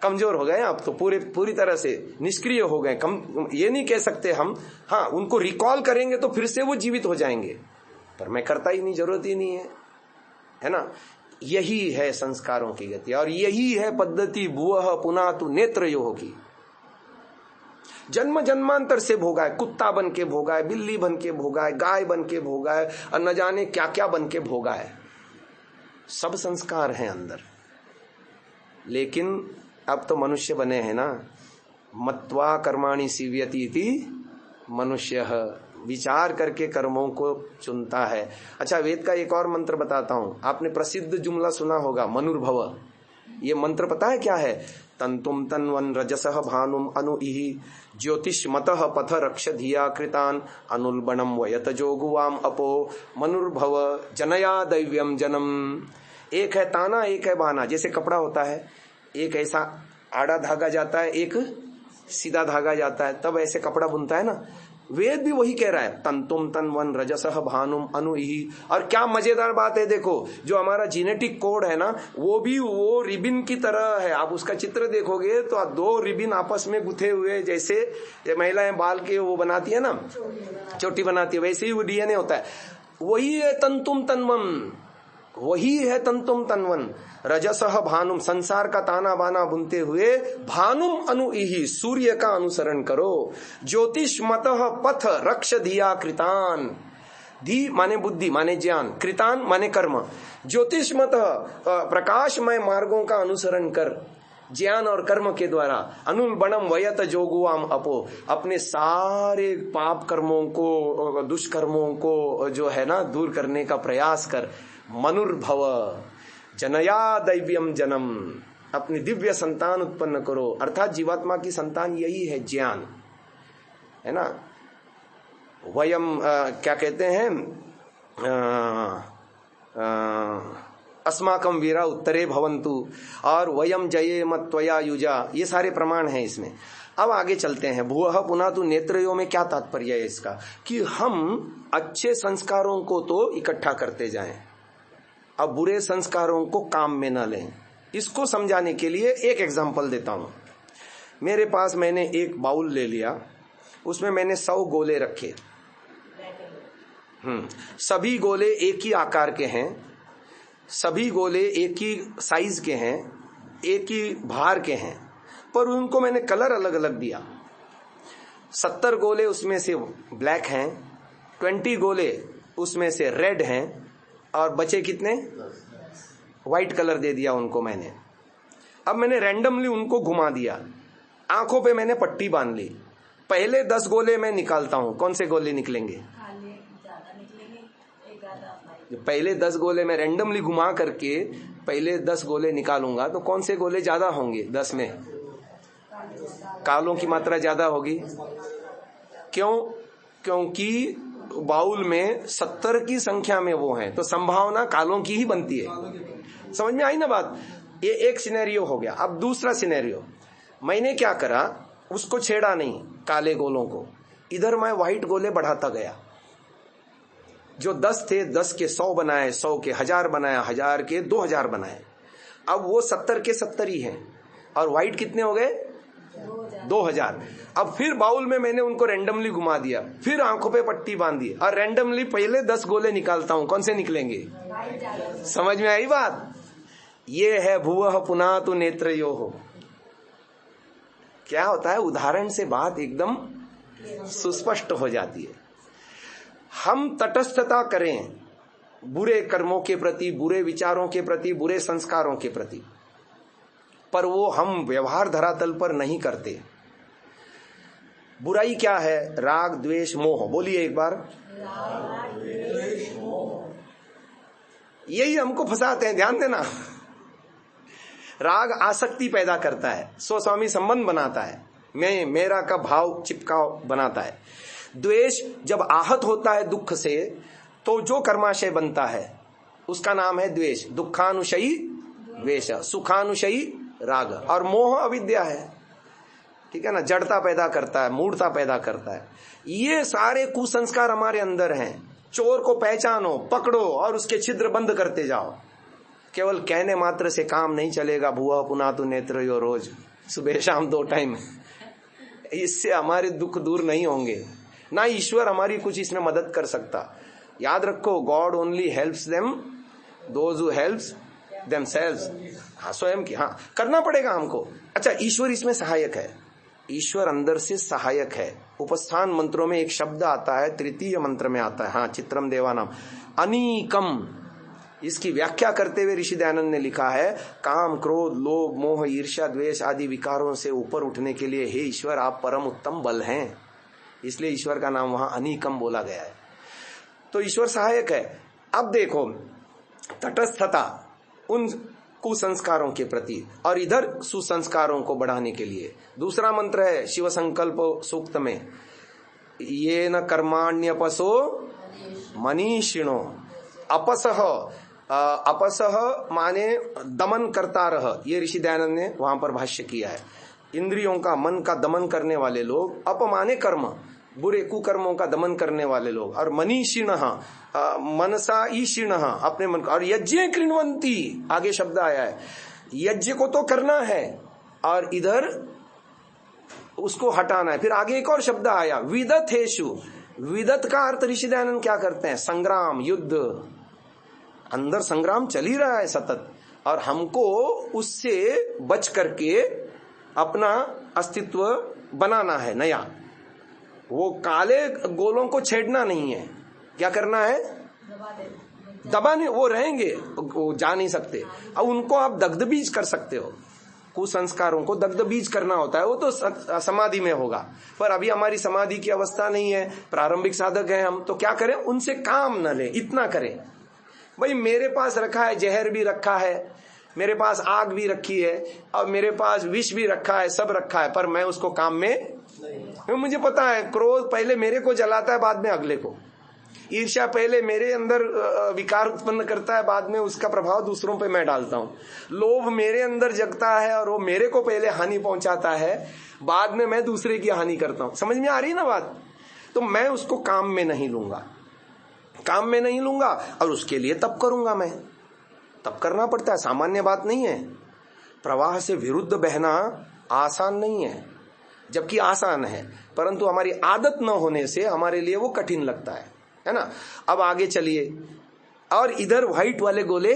कमजोर हो गए आप तो, पूरी तरह से निष्क्रिय हो गए। कम ये नहीं कह सकते हम, हाँ उनको रिकॉल करेंगे तो फिर से वो जीवित हो जाएंगे, पर मैं करता ही नहीं, जरूरत ही नहीं है ना। यही है संस्कारों की गति, और यही है पद्धति भुवः पुनातु नेत्रयोः की। जन्म जन्मांतर से भोगा है, कुत्ता बन के भोगा है, बिल्ली बन के भोगा है, गाय बन के भोगा है, और न जाने क्या क्या बन के भोगा है। सब संस्कार हैं अंदर। लेकिन अब तो मनुष्य बने हैं ना, मत्वा कर्माणि सीव्यति इति मनुष्यः, विचार करके कर्मों को चुनता है। अच्छा, वेद का एक और मंत्र बताता हूं। आपने प्रसिद्ध जुमला सुना होगा, मनुर्भव। ये मंत्र पता है क्या है? तंतुम तन्वन रजसः भानुम अनुइहि ज्योतिष्मतः पथ रक्ष धिया कृतान अनुल्बणम वयतजो गुवाम अपो मनुर्भव जनया दैव्यम जनम। एक है ताना, एक है बाना। जैसे कपड़ा होता है, एक ऐसा आड़ा धागा जाता है, एक सीधा धागा जाता है, तब ऐसे कपड़ा बुनता है ना। वेद भी वही कह रहा है, तंतुम तन्वन रजसह भानुम अनुहि। और क्या मजेदार बात है, देखो जो हमारा जेनेटिक कोड है ना, वो भी वो रिबिन की तरह है। आप उसका चित्र देखोगे तो दो रिबिन आपस में गुथे हुए, जैसे महिलाएं बाल के वो बनाती है ना, चोटी बनाती है, वैसे ही वो डीएनए होता है। वही है तंतुम तन्वन, वही है तंतुम तन्वन। रजसह भानुम, संसार का ताना बाना बुनते हुए, भानुम अनुइहि, सूर्य का अनुसरण करो। ज्योतिषमतः पथ रक्ष धिया कृतान, धी माने बुद्धि माने ज्ञान, कृतान माने कर्म। ज्योतिषमतः प्रकाशमय मार्गों का अनुसरण कर, ज्ञान और कर्म के द्वारा। अनुल्बणम वयत जोगुआम अपो, अपने सारे पाप कर्मों को, दुष्कर्मों को जो है ना दूर करने का प्रयास कर। मनुर्भव जनया दैव्यम जन्म, अपनी दिव्य संतान उत्पन्न करो। अर्थात जीवात्मा की संतान यही है, ज्ञान है ना। वयम क्या कहते हैं, अस्माकम वीरा उत्तरे भवन्तु, और वयम जये मत्वया युजा, ये सारे प्रमाण हैं इसमें। अब आगे चलते हैं। भुवः पुनः तु नेत्रयो में क्या तात्पर्य है इसका, कि हम अच्छे संस्कारों को तो इकट्ठा करते जाएं, अब बुरे संस्कारों को काम में न लें। इसको समझाने के लिए एक एग्जांपल देता हूं। मेरे पास मैंने एक बाउल ले लिया, उसमें मैंने 100 गोले रखे। सभी गोले एक ही आकार के हैं, सभी गोले एक ही साइज के हैं, एक ही भार के हैं, पर उनको मैंने कलर अलग अलग दिया। 70 गोले उसमें से ब्लैक हैं, 20 गोले उसमें से रेड हैं, और बचे कितने, व्हाइट कलर दे दिया उनको मैंने। अब मैंने रैंडमली उनको घुमा दिया, आंखों पे मैंने पट्टी बांध ली। पहले 10 गोले मैं निकालता हूं, कौन से गोले निकलेंगे, पहले 10 गोले मैं रैंडमली घुमा करके पहले 10 गोले निकालूंगा, तो कौन से गोले ज्यादा होंगे, 10 में कालों की मात्रा ज्यादा होगी। क्यों, क्योंकि बाउल में 70 की संख्या में वो हैं, तो संभावना कालों की ही बनती है। समझ में आई ना बात। ये एक सिनेरियो हो गया। अब दूसरा सिनेरियो, मैंने क्या करा, उसको छेड़ा नहीं काले गोलों को, इधर मैं व्हाइट गोले बढ़ाता गया। जो 10 थे 10 के 100 बनाए, 100 के 1000 बनाया, 1000 के 2000 बनाए। अब वो 70 के 70 ही हैं, और व्हाइट कितने हो गए, 2000। अब फिर बाउल में मैंने उनको रैंडमली घुमा दिया, फिर आंखों पे पट्टी बांधी, और रैंडमली पहले 10 गोले निकालता हूं, कौन से निकलेंगे, समझ में आई बात। ये है भुवः पुनः तु नेत्रयोः। क्या होता है, उदाहरण से बात एकदम सुस्पष्ट हो जाती है। हम तटस्थता करें बुरे कर्मों के प्रति, बुरे विचारों के प्रति, बुरे संस्कारों के प्रति, पर वो हम व्यवहार धरातल पर नहीं करते। बुराई क्या है, राग द्वेष मोह, बोलिए एक बार। यही हमको फंसाते हैं, ध्यान देना। राग आसक्ति पैदा करता है, स्वस्वामी संबंध बनाता है, मैं मेरा का भाव चिपकाव बनाता है। द्वेष जब आहत होता है दुख से, तो जो कर्माशय बनता है उसका नाम है द्वेष। दुखानुशयी द्वेष, सुखानुशयी राग, और मोह अविद्या है, ठीक है ना, जड़ता पैदा करता है, मूढ़ता पैदा करता है। ये सारे कुसंस्कार हमारे अंदर हैं। चोर को पहचानो, पकड़ो, और उसके छिद्र बंद करते जाओ। केवल कहने मात्र से काम नहीं चलेगा। भुवः पुनः तु नेत्रयोः, रोज सुबह शाम 2 टाइम, इससे हमारे दुख दूर नहीं होंगे, ना ईश्वर हमारी कुछ इसमें मदद कर सकता। याद रखो, God only helps them those who helps themselves. हाँ, स्वयं की, हाँ करना पड़ेगा हमको। अच्छा, ईश्वर इसमें सहायक है, ईश्वर अंदर से सहायक है। उपस्थान मंत्रों में एक शब्द आता है, तृतीय मंत्र में आता है, हाँ, चित्रम देवानाम अनीकम। इसकी व्याख्या करते हुए ऋषि दयानंद ने लिखा है, काम क्रोध लोभ मोह ईर्ष्या द्वेष आदि विकारों से ऊपर उठने के लिए हे ईश्वर आप परम उत्तम बल हैं, इसलिए ईश्वर का नाम वहां अनीकम बोला गया है। तो ईश्वर सहायक है। अब देखो, तटस्थता उन कुसंस्कारों के प्रति, और इधर सुसंस्कारों को बढ़ाने के लिए दूसरा मंत्र है शिव संकल्प सूक्त में, ये न कर्माण्यपसो मनीषिणो। अपसह, अपसह माने दमन करता रह, ये ऋषि दयानंद ने वहां पर भाष्य किया है। इंद्रियों का, मन का दमन करने वाले लोग, अप माने कर्म, बुरे कुकर्मों का दमन करने वाले लोग। और मनीषिणः मनसा ईशिणः अपने मन का। और यज्ञ कृण्वन्ति आगे शब्द आया है, यज्ञ को तो करना है और इधर उसको हटाना है। फिर आगे एक और शब्द आया विदथेषु। विदत का अर्थ ऋषि दयानंद क्या करते हैं, संग्राम, युद्ध, अंदर संग्राम चल ही रहा है सतत और हमको उससे बच करके अपना अस्तित्व बनाना है नया। वो काले गोलों को छेड़ना नहीं है, क्या करना है, दबाने। वो रहेंगे, वो जा नहीं सकते। अब उनको आप दग्ध बीज कर सकते हो, कुसंस्कारों को दग्ध बीज करना होता है, वो तो समाधि में होगा। पर अभी हमारी समाधि की अवस्था नहीं है, प्रारंभिक साधक हैं हम, तो क्या करें, उनसे काम न ले, इतना करें भाई मेरे पास रखा है, जहर भी रखा है, मेरे पास आग भी रखी है और मेरे पास विष भी रखा है, सब रखा है, पर मैं उसको काम में नहीं। मुझे पता है क्रोध पहले मेरे को जलाता है, बाद में अगले को। ईर्ष्या पहले मेरे अंदर विकार उत्पन्न करता है, बाद में उसका प्रभाव दूसरों पे मैं डालता हूँ। लोभ मेरे अंदर जगता है और वो मेरे को पहले हानि पहुंचाता है, बाद में मैं दूसरे की हानि करता हूँ। समझ में आ रही ना बात? तो मैं उसको काम में नहीं लूंगा, काम में नहीं लूंगा और उसके लिए तप करूंगा। मैं तप करना पड़ता है, सामान्य बात नहीं है। प्रवाह से विरुद्ध बहना आसान नहीं है, जबकि आसान है, परंतु हमारी आदत न होने से हमारे लिए वो कठिन लगता है ना। अब आगे चलिए, और इधर व्हाइट वाले गोले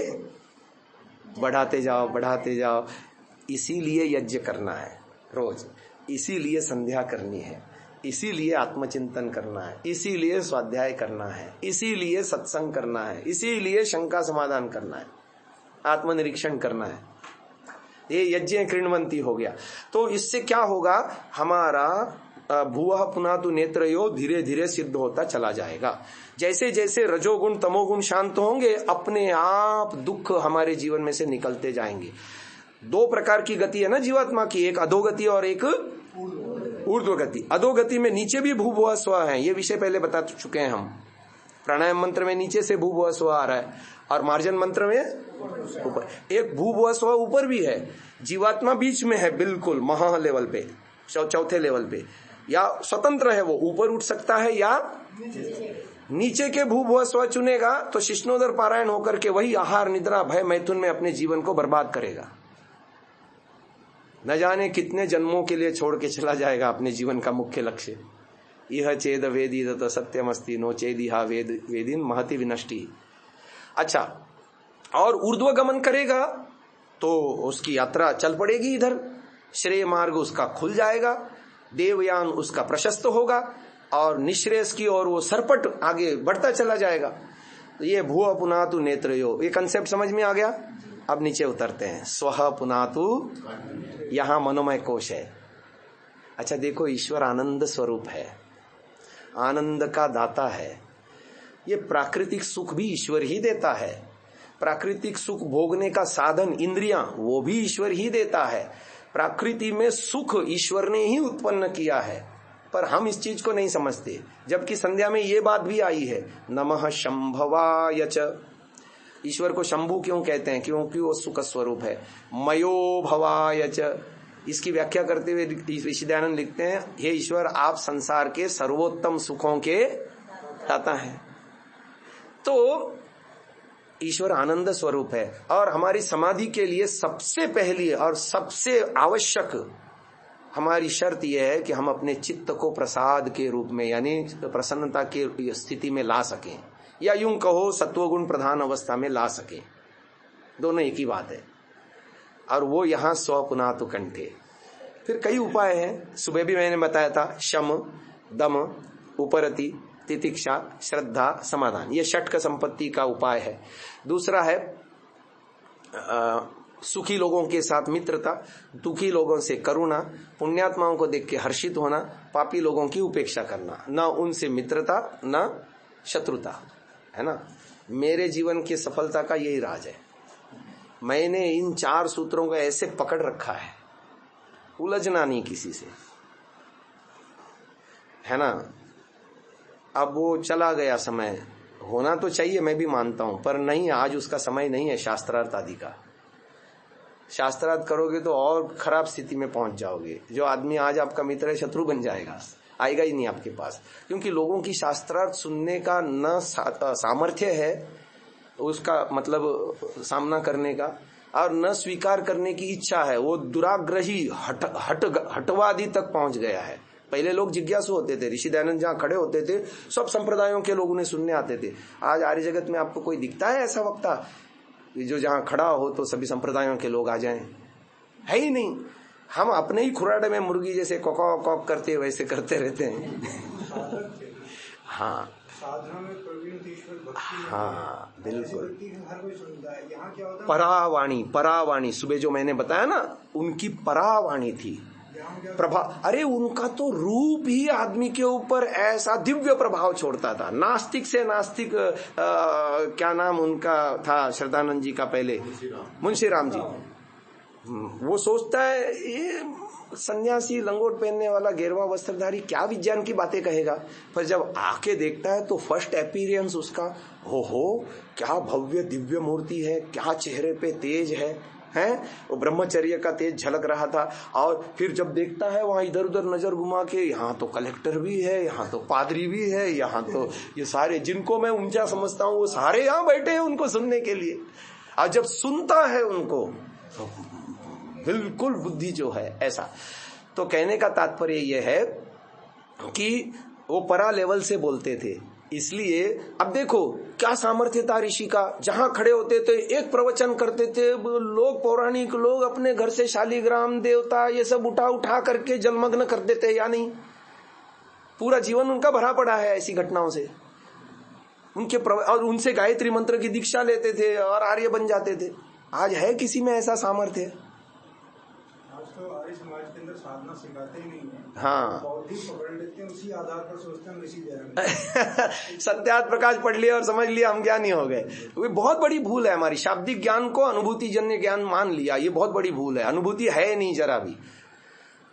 बढ़ाते जाओ, बढ़ाते जाओ। इसीलिए यज्ञ करना है रोज, इसीलिए संध्या करनी है, इसीलिए आत्मचिंतन करना है, इसीलिए स्वाध्याय करना है, इसीलिए सत्संग करना है, इसीलिए शंका समाधान करना है, आत्मनिरीक्षण करना है। ये यज्ञ कृण्वन्ति हो गया। तो इससे क्या होगा, हमारा भुवः पुनातु नेत्रयो धीरे धीरे सिद्ध होता चला जाएगा। जैसे जैसे रजोगुण तमोगुण शांत होंगे, अपने आप दुख हमारे जीवन में से निकलते जाएंगे। दो प्रकार की गति है ना जीवात्मा की, एक अधोगति और एक ऊर्ध्व गति। अधोगति में नीचे भी भू भुआ स्व है, ये विषय पहले बता चुके हैं हम। प्राणायाम मंत्र में नीचे से भू भुआ स्व आ रहा है और मार्जन मंत्र में ऊपर। एक भू भुआ स्व ऊपर भी है, जीवात्मा बीच में है, बिल्कुल महा लेवल पे, चौथे लेवल पे, या स्वतंत्र है, वो ऊपर उठ सकता है या नीचे के भू भुआ स्व चुनेगा तो शिष्णोदर पारायण होकर के वही आहार निद्रा भय मैथुन में अपने जीवन को बर्बाद करेगा। न जाने कितने जन्मों के लिए छोड़ के चला जाएगा अपने जीवन का मुख्य लक्ष्य। यह चेद वेदी तो सत्यमस्ति नो चेदिहा वेदीन महति विनष्टि। अच्छा, और ऊर्ध्व गमन करेगा तो उसकी यात्रा चल पड़ेगी, इधर श्रेय मार्ग उसका खुल जाएगा, देवयान उसका प्रशस्त होगा और निश्रेयस की ओर वो सरपट आगे बढ़ता चला जाएगा। तो ये भुव पुनातु नेत्रयो, ये कंसेप्ट समझ में आ गया। अब नीचे उतरते हैं। स्वह पुनातु, यहां मनोमय कोश है। अच्छा देखो, ईश्वर आनंद स्वरूप है, आनंद का दाता है। ये प्राकृतिक सुख भी ईश्वर ही देता है, प्राकृतिक सुख भोगने का साधन इंद्रियां वो भी ईश्वर ही देता है। प्रकृति में सुख ईश्वर ने ही उत्पन्न किया है, पर हम इस चीज को नहीं समझते। जबकि संध्या में ये बात भी आई है, नमः शंभवाय च। ईश्वर को शंभु क्यों कहते हैं? क्योंकि वो सुख स्वरूप है। मयो भवाय च, इसकी व्याख्या करते हुए ऋषि दयानंद लिखते हैं, हे ईश्वर आप संसार के सर्वोत्तम सुखों के दाता हैं। तो ईश्वर आनंद स्वरूप है और हमारी समाधि के लिए सबसे पहली और सबसे आवश्यक हमारी शर्त यह है कि हम अपने चित्त को प्रसाद के रूप में यानी प्रसन्नता की स्थिति में ला सकें, या यूं कहो सत्वगुण प्रधान अवस्था में ला सकें। दोनों एक ही बात है। और वो यहां स्वपुनातु कंठे। फिर कई उपाय हैं, सुबह भी मैंने बताया था, शम, दम, उपरति, तितिक्षा, श्रद्धा, समाधान, ये षटक संपत्ति का उपाय है। दूसरा है सुखी लोगों के साथ मित्रता, दुखी लोगों से करुणा, पुण्यात्माओं को देख के हर्षित होना, पापी लोगों की उपेक्षा करना, न उनसे मित्रता न शत्रुता, है ना। मेरे जीवन की सफलता का यही राज है। मैंने इन 4 सूत्रों को ऐसे पकड़ रखा है, उलझना नहीं किसी से, है ना। अब वो चला गया समय, होना तो चाहिए, मैं भी मानता हूं, पर नहीं, आज उसका समय नहीं है शास्त्रार्थ आदि का। शास्त्रार्थ करोगे तो और खराब स्थिति में पहुंच जाओगे। जो आदमी आज आपका मित्र है शत्रु बन जाएगा, आएगा ही नहीं आपके पास, क्योंकि लोगों की शास्त्रार्थ सुनने का न सामर्थ्य है, उसका मतलब सामना करने का, और न स्वीकार करने की इच्छा है। वो दुराग्रही हटवादी तक पहुंच गया है। पहले लोग जिज्ञासु होते थे, ऋषि दयानंद जहाँ खड़े होते थे सब संप्रदायों के लोग उन्हें सुनने आते थे। आज आर्य जगत में आपको कोई दिखता है ऐसा वक्ता जो जहाँ खड़ा हो तो सभी संप्रदायों के लोग आ जाएं? है ही नहीं। हम अपने ही खुराड़े में मुर्गी जैसे कॉक कॉक करते वैसे करते रहते हैं। हाँ साधना में प्रवीण ईश्वर भक्ति, हाँ बिल्कुल। हर कोई सुनता है। यहाँ क्या होता है, परावाणी, परावाणी सुबह जो मैंने बताया ना, उनकी परावाणी थी प्रभा। अरे उनका तो रूप ही आदमी के ऊपर ऐसा दिव्य प्रभाव छोड़ता था। नास्तिक से नास्तिक क्या नाम उनका था श्रद्धानंद जी का पहले, मुंशीराम जी। वो सोचता है ये सन्यासी लंगोट पहनने वाला गेरवा वस्त्रधारी क्या विज्ञान की बातें कहेगा, पर जब आके देखता है तो फर्स्ट अपीयरेंस उसका, हो क्या भव्य दिव्य मूर्ति है, क्या चेहरे पे तेज है, वो ब्रह्मचर्य का तेज झलक रहा था। और फिर जब देखता है वहां इधर उधर नजर घुमा के, यहाँ तो कलेक्टर भी है, यहाँ तो पादरी भी है, यहाँ तो ये सारे जिनको मैं ऊंचा समझता हूँ वो सारे यहाँ बैठे हैं उनको सुनने के लिए। और जब सुनता है उनको तो बिल्कुल बुद्धि जो है ऐसा। तो कहने का तात्पर्य यह है कि वो परा लेवल से बोलते थे। इसलिए अब देखो क्या सामर्थ्य था ऋषि का, जहां खड़े होते थे एक प्रवचन करते थे। लोग पौराणिक लोग अपने घर से शालिग्राम देवता ये सब उठा करके जलमग्न कर देते, या नहीं? पूरा जीवन उनका भरा पड़ा है ऐसी घटनाओं से। उनके और उनसे गायत्री मंत्र की दीक्षा लेते थे और आर्य बन जाते थे। आज है किसी में ऐसा सामर्थ्य? तो आर्य समाज के अंदर साधना सिखाते ही नहीं है। हाँ बौद्धिक पकड़ लेते हैं, उसी आधार पर सोचते हैं ऋषि दयानंद सत्यार्थ प्रकाश पढ़ लिया और समझ लिया हम ज्ञानी हो गए। ये बहुत बड़ी भूल है हमारी। शाब्दिक ज्ञान को अनुभूति जन्य ज्ञान मान लिया, ये बहुत बड़ी भूल है। अनुभूति है नहीं जरा भी,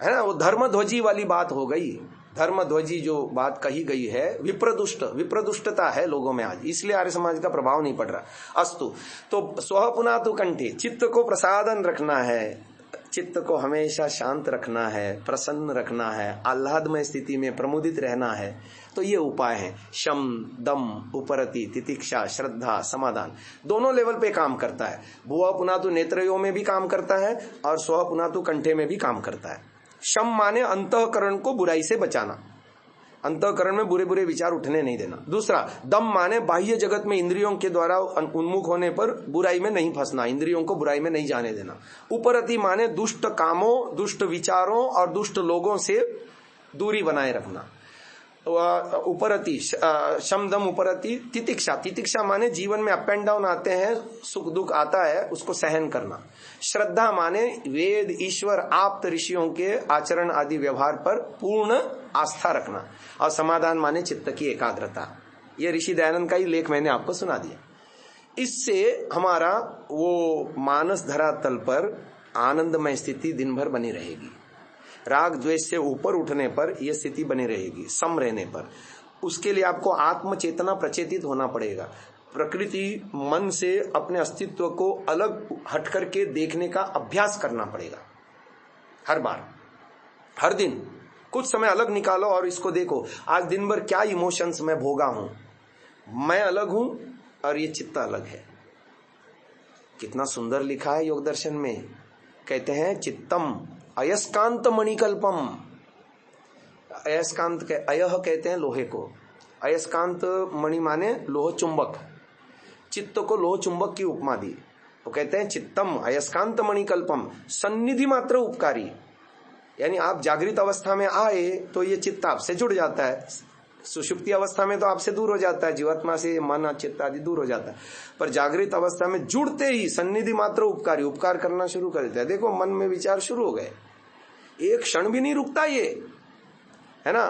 है ना। वो धर्मध्वजी वाली बात हो गई। धर्मध्वजी जो बात कही गई है, विप्रदुष्टता है लोगों में आज, इसलिए आर्य समाज का प्रभाव नहीं पड़ रहा। अस्तु, तो स्वः पुनः तो कंठे, चित्त को प्रसादन रखना है, चित्त को हमेशा शांत रखना है, प्रसन्न रखना है, आह्लादमय स्थिति में प्रमुदित रहना है। तो ये उपाय है। शम, दम, उपरति, तितिक्षा, श्रद्धा, समाधान दोनों लेवल पे काम करता है। भुआ पुनातु नेत्रयों में भी काम करता है और स्व पुनातु कंठे में भी काम करता है। शम माने अंतःकरण को बुराई से बचाना, अंतःकरण में बुरे बुरे विचार उठने नहीं देना। दूसरा, दम माने बाह्य जगत में इंद्रियों के द्वारा उन्मुख होने पर बुराई में नहीं फंसना, इंद्रियों को बुराई में नहीं जाने देना। उपरति माने दुष्ट कामों, दुष्ट विचारों और दुष्ट लोगों से दूरी बनाए रखना। उपरति, शम दम उपरति। तितिक्षा, तितिक्षा माने जीवन में अप एंड डाउन आते हैं, सुख दुख आता है, उसको सहन करना। श्रद्धा माने वेद, ईश्वर, आप्त ऋषियों के आचरण आदि व्यवहार पर पूर्ण आस्था रखना। और समाधान माने चित्त की एकाग्रता। ये ऋषि दयानंद का ही लेख मैंने आपको सुना दिया। इससे हमारा वो मानस धरातल पर आनंदमय स्थिति दिन भर बनी रहेगी। राग द्वेष से ऊपर उठने पर यह स्थिति बनी रहेगी, सम रहने पर। उसके लिए आपको आत्म चेतना प्रचेतित होना पड़ेगा। प्रकृति मन से अपने अस्तित्व को अलग हट करके देखने का अभ्यास करना पड़ेगा। हर बार, हर दिन कुछ समय अलग निकालो और इसको देखो, आज दिन भर क्या इमोशंस मैं भोगा हूं। मैं अलग हूं और ये चित्त अलग है। कितना सुंदर लिखा है योग दर्शन में। कहते हैं चित्तम अयस्कांत मणिकल्पम। अयस्कांत अयह कहते हैं लोहे को, अयस्कांत मणि माने लोह चुंबक। चित्त को लोह चुंबक की उपमा दी। तो कहते हैं चित्तम अयस्कांत मणिकल्पम, सन्निधि मात्र उपकारी। यानी आप जागृत अवस्था में आए तो ये चित्त आपसे जुड़ जाता है, सुषुप्ति अवस्था में तो आपसे दूर हो जाता है, जीवात्मा से मन चित्त आदि दूर हो जाता है। पर जागृत अवस्था में जुड़ते ही सन्निधि मात्र उपकारी, उपकार करना शुरू कर देता है। देखो मन में विचार शुरू हो गए, एक क्षण भी नहीं रुकता ये, है ना।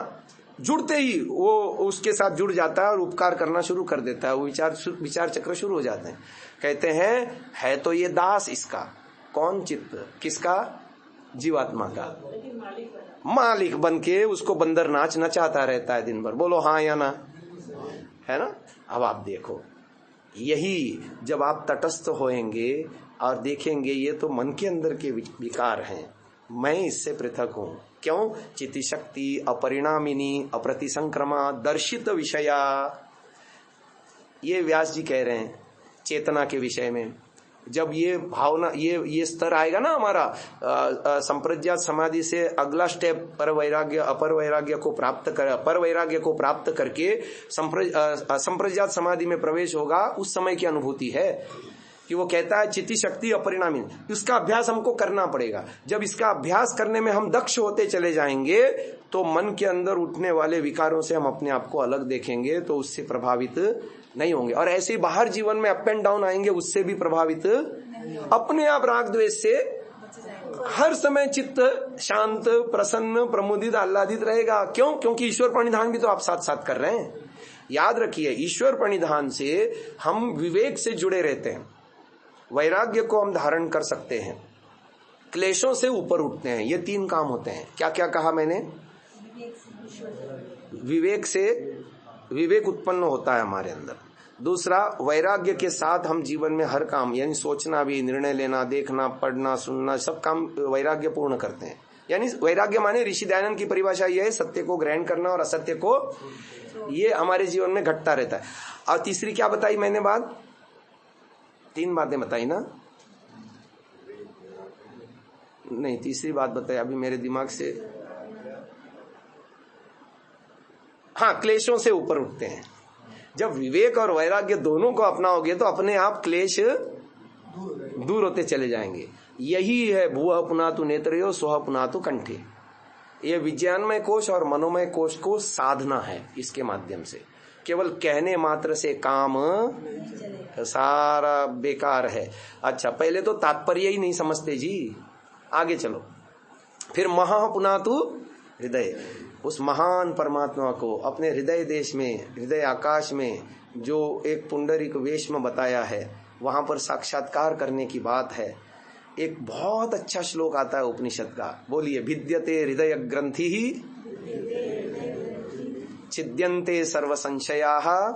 जुड़ते ही वो उसके साथ जुड़ जाता है और उपकार करना शुरू कर देता है। वो विचार चक्र शुरू हो जाते हैं। कहते हैं है तो ये दास इसका। कौन? चित्त। किसका? जीवात्मा का। मालिक बन के उसको बंदर नाच नचाता रहता है दिन भर। बोलो हाँ या ना, है ना। अब आप देखो, यही जब आप तटस्थ होएंगे और देखेंगे ये तो मन के अंदर के विकार हैं, मैं इससे पृथक हूं, क्यों? चिति शक्ति अपरिणामिनी अप्रतिसंक्रमा दर्शित विषया। ये व्यास जी कह रहे हैं चेतना के विषय में। जब ये भावना ये स्तर आएगा ना हमारा संप्रज्ञात समाधि से अगला स्टेप पर वैराग्य अपर वैराग्य को प्राप्त कर, पर वैराग्य को प्राप्त करके संप्रज्ञात समाधि में प्रवेश होगा, उस समय की अनुभूति है कि वो कहता है चिति शक्ति अपरिणामी। इसका अभ्यास हमको करना पड़ेगा। जब इसका अभ्यास करने में हम दक्ष होते चले जाएंगे तो मन के अंदर उठने वाले विकारों से हम अपने आप को अलग देखेंगे, तो उससे प्रभावित नहीं होंगे। और ऐसे ही बाहर जीवन में अप एंड डाउन आएंगे, उससे भी प्रभावित अपने आप राग द्वेष से हर समय चित्त शांत प्रसन्न प्रमुदित आह्लादित रहेगा। क्यों? क्योंकि ईश्वर प्रणिधान भी तो आप साथ साथ कर रहे हैं। याद रखिए, ईश्वर प्रणिधान से हम विवेक से जुड़े रहते हैं, वैराग्य को हम धारण कर सकते हैं, क्लेशों से ऊपर उठते हैं। ये 3 काम होते हैं। क्या क्या कहा मैंने? विवेक से विवेक उत्पन्न होता है हमारे अंदर। दूसरा, वैराग्य के साथ हम जीवन में हर काम, यानी सोचना भी, निर्णय लेना, देखना, पढ़ना, सुनना, सब काम वैराग्य पूर्ण करते हैं। यानी वैराग्य माने ऋषि दयानंद की परिभाषा यह है, सत्य को ग्रहण करना और असत्य को, ये हमारे जीवन में घटता रहता है। और तीसरी क्या बताई मैंने बात? 3 बातें बताई ना? नहीं, तीसरी बात बताई अभी मेरे दिमाग से। हाँ, क्लेशों से ऊपर उठते हैं। जब विवेक और वैराग्य दोनों को अपनाओगे तो अपने आप क्लेश दूर होते चले जाएंगे। यही है भूः पुनातु नेत्रयो स्वः पुनातु कंठे। ये विज्ञानमय कोश और मनोमय कोश को साधना है। इसके माध्यम से केवल कहने मात्र से काम सारा बेकार है। अच्छा, पहले तो तात्पर्य ही नहीं समझते जी, आगे चलो। फिर महा पुनातु हृदय, उस महान परमात्मा को अपने हृदय देश में, हृदय आकाश में जो एक पुंडरीक वेश में बताया है, वहां पर साक्षात्कार करने की बात है। एक बहुत अच्छा श्लोक आता है उपनिषद का, बोलिए। भिद्यते हृदय ग्रंथि ही छिद्यन्ते सर्व संशयाः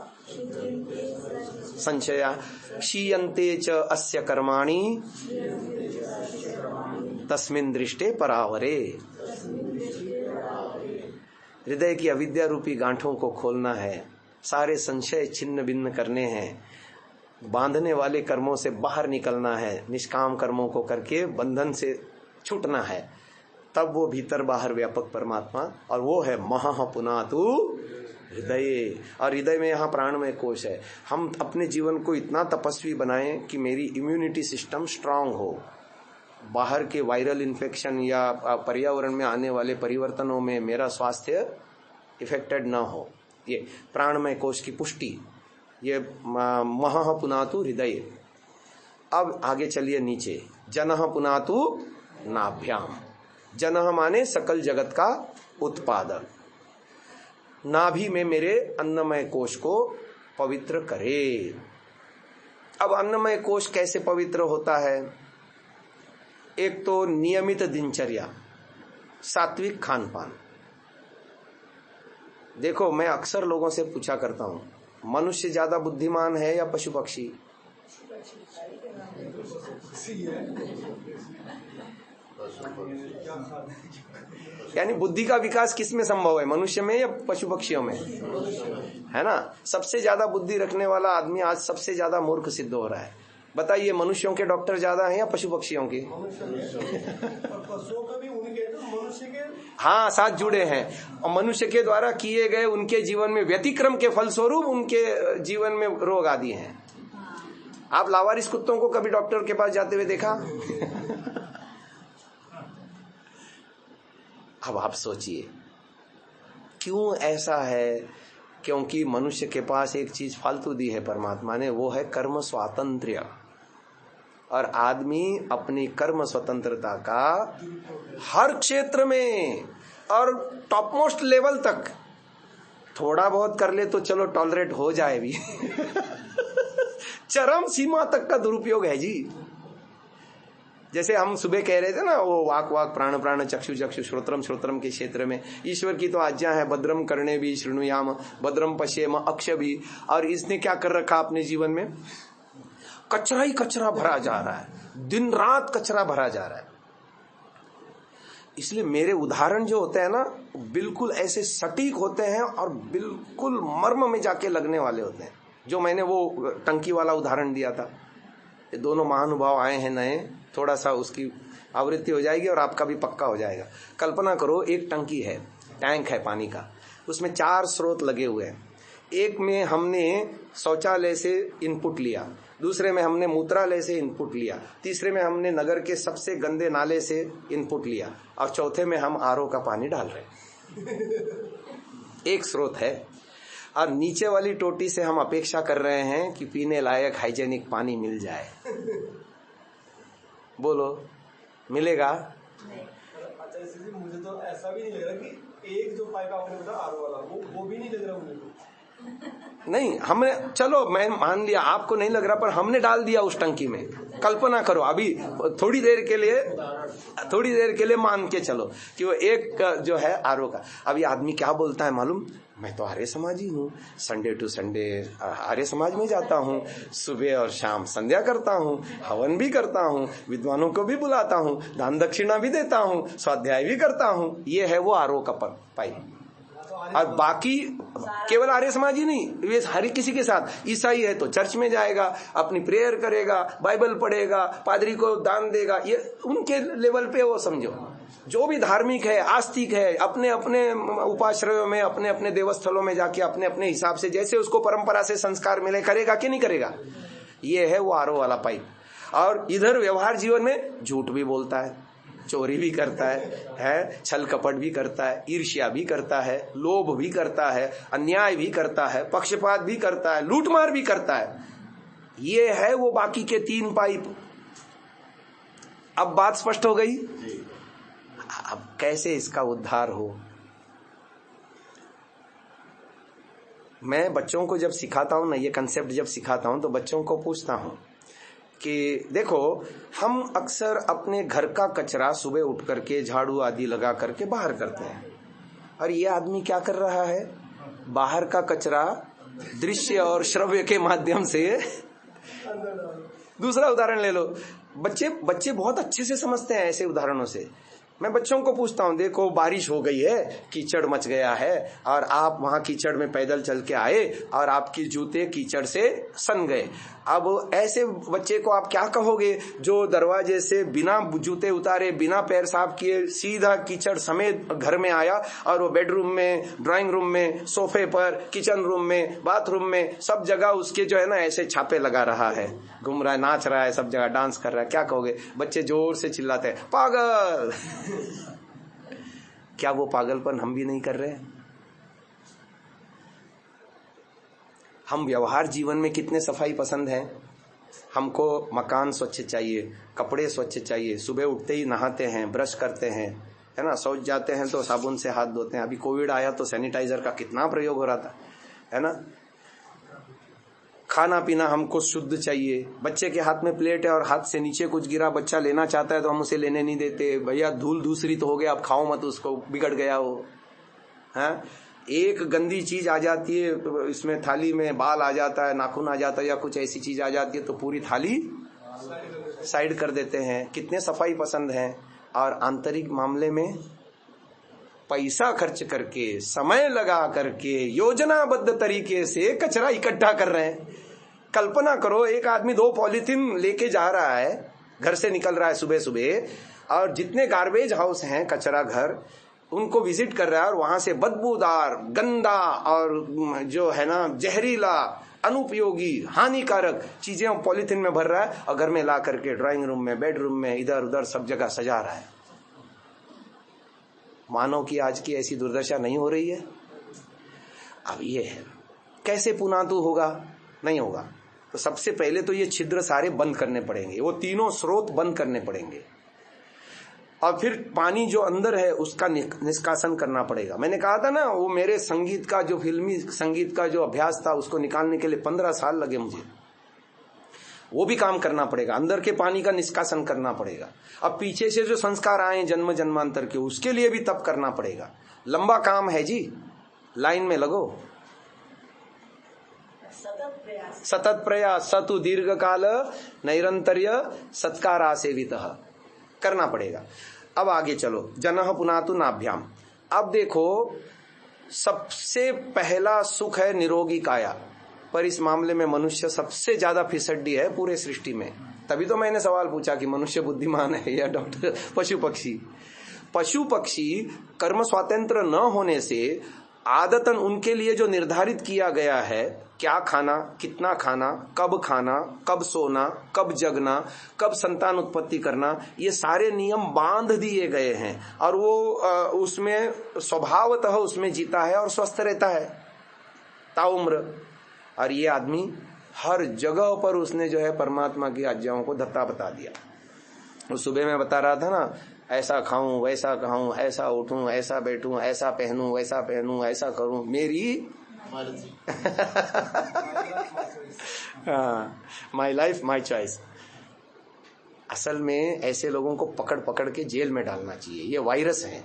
क्षीयन्ते च अस्य कर्माणि तस्मिन् दृष्टे परावरे। हृदय की अविद्या रूपी गांठों को खोलना है, सारे संशय छिन्न भिन्न करने हैं, बांधने वाले कर्मों से बाहर निकलना है, निष्काम कर्मों को करके बंधन से छूटना है, तब वो भीतर बाहर व्यापक परमात्मा, और वो है महा पुनातु हृदय। और हृदय में यहाँ प्राणमय कोश है। हम अपने जीवन को इतना तपस्वी बनाएं कि मेरी इम्यूनिटी सिस्टम स्ट्रांग हो, बाहर के वायरल इन्फेक्शन या पर्यावरण में आने वाले परिवर्तनों में मेरा स्वास्थ्य इफेक्टेड ना हो। ये प्राणमय कोश की पुष्टि, ये महः पुनातु हृदय। अब आगे चलिए नीचे, जनः पुनातु नाभ्याम। जनः माने सकल जगत का उत्पादक। नाभि में मेरे अन्नमय कोश को पवित्र करे। अब अन्नमय कोश कैसे पवित्र होता है? एक तो नियमित दिनचर्या, सात्विक खान पान। देखो, मैं अक्सर लोगों से पूछा करता हूं, मनुष्य ज्यादा बुद्धिमान है या पशु पक्षी? यानी बुद्धि का विकास किस में संभव है, मनुष्य में या पशु पक्षियों में? है ना? सबसे ज्यादा बुद्धि रखने वाला आदमी आज सबसे ज्यादा मूर्ख सिद्ध हो रहा है। बताइए, मनुष्यों के डॉक्टर ज्यादा हैं या पशु पक्षियों के? पशुओं का भी उनके मनुष्य के हाँ, साथ जुड़े हैं। और मनुष्य के द्वारा किए गए उनके जीवन में व्यतिक्रम के फलस्वरूप उनके जीवन में रोग आदि हैं। आप लावारिस कुत्तों को कभी डॉक्टर के पास जाते हुए देखा? अब आप सोचिए क्यों ऐसा है? क्योंकि मनुष्य के पास एक चीज फालतू दी है परमात्मा ने, वो है कर्म स्वातंत्र्य। और आदमी अपनी कर्म स्वतंत्रता का हर क्षेत्र में और टॉप मोस्ट लेवल तक थोड़ा बहुत कर ले तो चलो टॉलरेट हो जाए भी चरम सीमा तक का दुरुपयोग है जी। जैसे हम सुबह कह रहे थे ना, वो वाक वाक प्राण प्राण चक्षु चक्षु श्रोत्रम श्रोत्रम के क्षेत्र में ईश्वर की तो आज्ञा है, भद्रम करणे भी शृणुयाम भद्रम पश्येम अक्ष भी। और इसने क्या कर रखा अपने जीवन में? कचरा ही कचरा भरा जा रहा है, दिन रात कचरा भरा जा रहा है। इसलिए मेरे उदाहरण जो होते हैं ना बिल्कुल ऐसे सटीक होते हैं और बिल्कुल मर्म में जाके लगने वाले होते हैं। जो मैंने वो टंकी वाला उदाहरण दिया था, ये दोनों महानुभाव आए हैं नए, थोड़ा सा उसकी आवृत्ति हो जाएगी और आपका भी पक्का हो जाएगा। कल्पना करो एक टंकी है, टैंक है पानी का, उसमें 4 स्रोत लगे हुए हैं। एक में हमने शौचालय से इनपुट लिया, दूसरे में हमने मूत्रालय से इनपुट लिया, तीसरे में हमने नगर के सबसे गंदे नाले से इनपुट लिया और चौथे में हम आरओ का पानी डाल रहे हैं। एक स्रोत है और नीचे वाली टोटी से हम अपेक्षा कर रहे हैं कि पीने लायक हाइजेनिक पानी मिल जाए। बोलो मिलेगा? अच्छा इसलिए मुझे तो ऐसा भी नहीं लग रहा कि एक जो पाइप आपने बताया आरओ वाला वो भी नहीं लग रहा मुझे तो। नहीं, हमने, चलो मैं मान लिया आपको नहीं लग रहा, पर हमने डाल दिया उस टंकी में। कल्पना करो अभी थोड़ी देर के लिए मान के चलो कि वो एक जो है आरओ का। अभी आदमी क्या बोलता है मालूम? मैं तो आर्य समाजी हूँ, Sunday to Sunday Arya Samaj में जाता हूँ, सुबह और शाम संध्या करता हूँ, हवन भी करता हूँ, विद्वानों को भी बुलाता हूँ, दान दक्षिणा भी देता हूँ, स्वाध्याय भी करता हूँ। ये है वो आरओ का पाइप। और बाकी केवल आर्य समाज ही नहीं, ये हर किसी के साथ। ईसाई है तो चर्च में जाएगा, अपनी प्रेयर करेगा, बाइबल पढ़ेगा, पादरी को दान देगा, ये उनके लेवल पे वो समझो। जो भी धार्मिक है, आस्तिक है, अपने अपने उपाश्रयों में, अपने अपने देवस्थलों में जाके अपने अपने हिसाब से जैसे उसको परंपरा से संस्कार मिले करेगा कि नहीं करेगा। ये है वो आरओ वाला पाइप। और इधर व्यवहार जीवन में झूठ भी बोलता है, चोरी भी करता है, छल कपट भी करता है, ईर्ष्या भी करता है, लोभ भी करता है, अन्याय भी करता है, पक्षपात भी करता है, लूटमार भी करता है। ये है वो बाकी के 3 पाइप। अब बात स्पष्ट हो गई? अब कैसे इसका उद्धार हो? मैं बच्चों को जब सिखाता हूं ना, ये कंसेप्ट जब सिखाता हूं तो बच्चों को पूछता हूं कि देखो, हम अक्सर अपने घर का कचरा सुबह उठ करके झाड़ू आदि लगा करके बाहर करते हैं, और ये आदमी क्या कर रहा है? बाहर का कचरा दृश्य और श्रव्य के माध्यम से। दूसरा उदाहरण ले लो, बच्चे बहुत अच्छे से समझते हैं ऐसे उदाहरणों से। मैं बच्चों को पूछता हूं, देखो बारिश हो गई है, कीचड़ मच गया है, और आप वहां कीचड़ में पैदल चल के आए और आपके जूते कीचड़ से सन गए। अब ऐसे बच्चे को आप क्या कहोगे जो दरवाजे से बिना जूते उतारे, बिना पैर साफ किए सीधा कीचड़ समेत घर में आया, और वो बेडरूम में, ड्राइंग रूम में, सोफे पर, किचन रूम में, बाथरूम में, सब जगह उसके जो है ना ऐसे छापे लगा रहा है, घूम रहा है, नाच रहा है, सब जगह डांस कर रहा है। क्या कहोगे? बच्चे जोर से चिल्लाते हैं, पागल। क्या वो पागलपन हम भी नहीं कर रहे? हम व्यवहार जीवन में कितने सफाई पसंद हैं। हमको मकान स्वच्छ चाहिए, कपड़े स्वच्छ चाहिए, सुबह उठते ही नहाते हैं, ब्रश करते हैं, है ना, शौच जाते हैं तो साबुन से हाथ धोते हैं। अभी कोविड आया तो सैनिटाइजर का कितना प्रयोग हो रहा था, है ना। खाना पीना हमको शुद्ध चाहिए। बच्चे के हाथ में प्लेट है और हाथ से नीचे कुछ गिरा, बच्चा लेना चाहता है तो हम उसे लेने नहीं देते। भैया धूल दूसरी तो हो गया, अब खाओ मत उसको, बिगड़ गया वो, है। एक गंदी चीज आ जाती है इसमें, थाली में बाल आ जाता है, नाखून आ जाता है, या कुछ ऐसी चीज आ जाती है तो पूरी थाली साइड कर देते हैं। कितने सफाई पसंद हैं। और आंतरिक मामले में पैसा खर्च करके, समय लगा करके, योजनाबद्ध तरीके से कचरा इकट्ठा कर रहे हैं। कल्पना करो, एक आदमी 2 पॉलीथीन लेके जा रहा है, घर से निकल रहा है सुबह सुबह, और जितने गार्बेज हाउस हैं, कचरा घर, उनको विजिट कर रहा है, और वहां से बदबूदार, गंदा और जो है ना जहरीला, अनुपयोगी, हानिकारक चीजें पॉलीथीन में भर रहा है, और घर में ला करके ड्राइंग रूम में, बेडरूम में, इधर उधर सब जगह सजा रहा है। मानव की आज की ऐसी दुर्दशा नहीं हो रही है? अब ये है, कैसे पुनातु होगा? नहीं होगा। तो सबसे पहले तो ये छिद्र सारे बंद करने पड़ेंगे, वो 3 स्रोत बंद करने पड़ेंगे, और फिर पानी जो अंदर है उसका निष्कासन करना पड़ेगा। मैंने कहा था ना, वो मेरे संगीत का जो फिल्मी संगीत का जो अभ्यास था, उसको निकालने के लिए 15 साल लगे मुझे। वो भी काम करना पड़ेगा, अंदर के पानी का निष्कासन करना पड़ेगा। अब पीछे से जो संस्कार आए जन्म जन्मांतर के, उसके लिए भी तप करना पड़ेगा। लंबा काम है जी, लाइन में लगो। सतत प्रयास, सतु दीर्घ काल नैरंतर्य सत्कारा सेवितः, करना पड़ेगा। अब आगे चलो, जनः पुनातु नाभ्याम। अब देखो, सबसे पहला सुख है निरोगी काया, पर इस मामले में मनुष्य सबसे ज्यादा फिसड्डी है पूरे सृष्टि में। तभी तो मैंने सवाल पूछा कि मनुष्य बुद्धिमान है या डॉक्टर पशु पक्षी। पशु पक्षी कर्म स्वातंत्र न होने से आदतन उनके लिए जो निर्धारित किया गया है, क्या खाना, कितना खाना, कब सोना, कब जगना, कब संतान उत्पत्ति करना, ये सारे नियम बांध दिए गए हैं और वो उसमें स्वभावतः उसमें जीता है और स्वस्थ रहता है ताउम्र। और ये आदमी हर जगह पर उसने जो है परमात्मा की आज्ञाओं को धत्ता बता दिया। वो सुबह में बता रहा था ना, ऐसा खाऊं, वैसा खाऊं, ऐसा उठूं, ऐसा बैठूं, ऐसा पहनूं, वैसा पहनूं, ऐसा करूं, मेरी माई लाइफ माई चॉइस। असल में ऐसे लोगों को पकड़ पकड़ के जेल में डालना चाहिए। ये वायरस हैं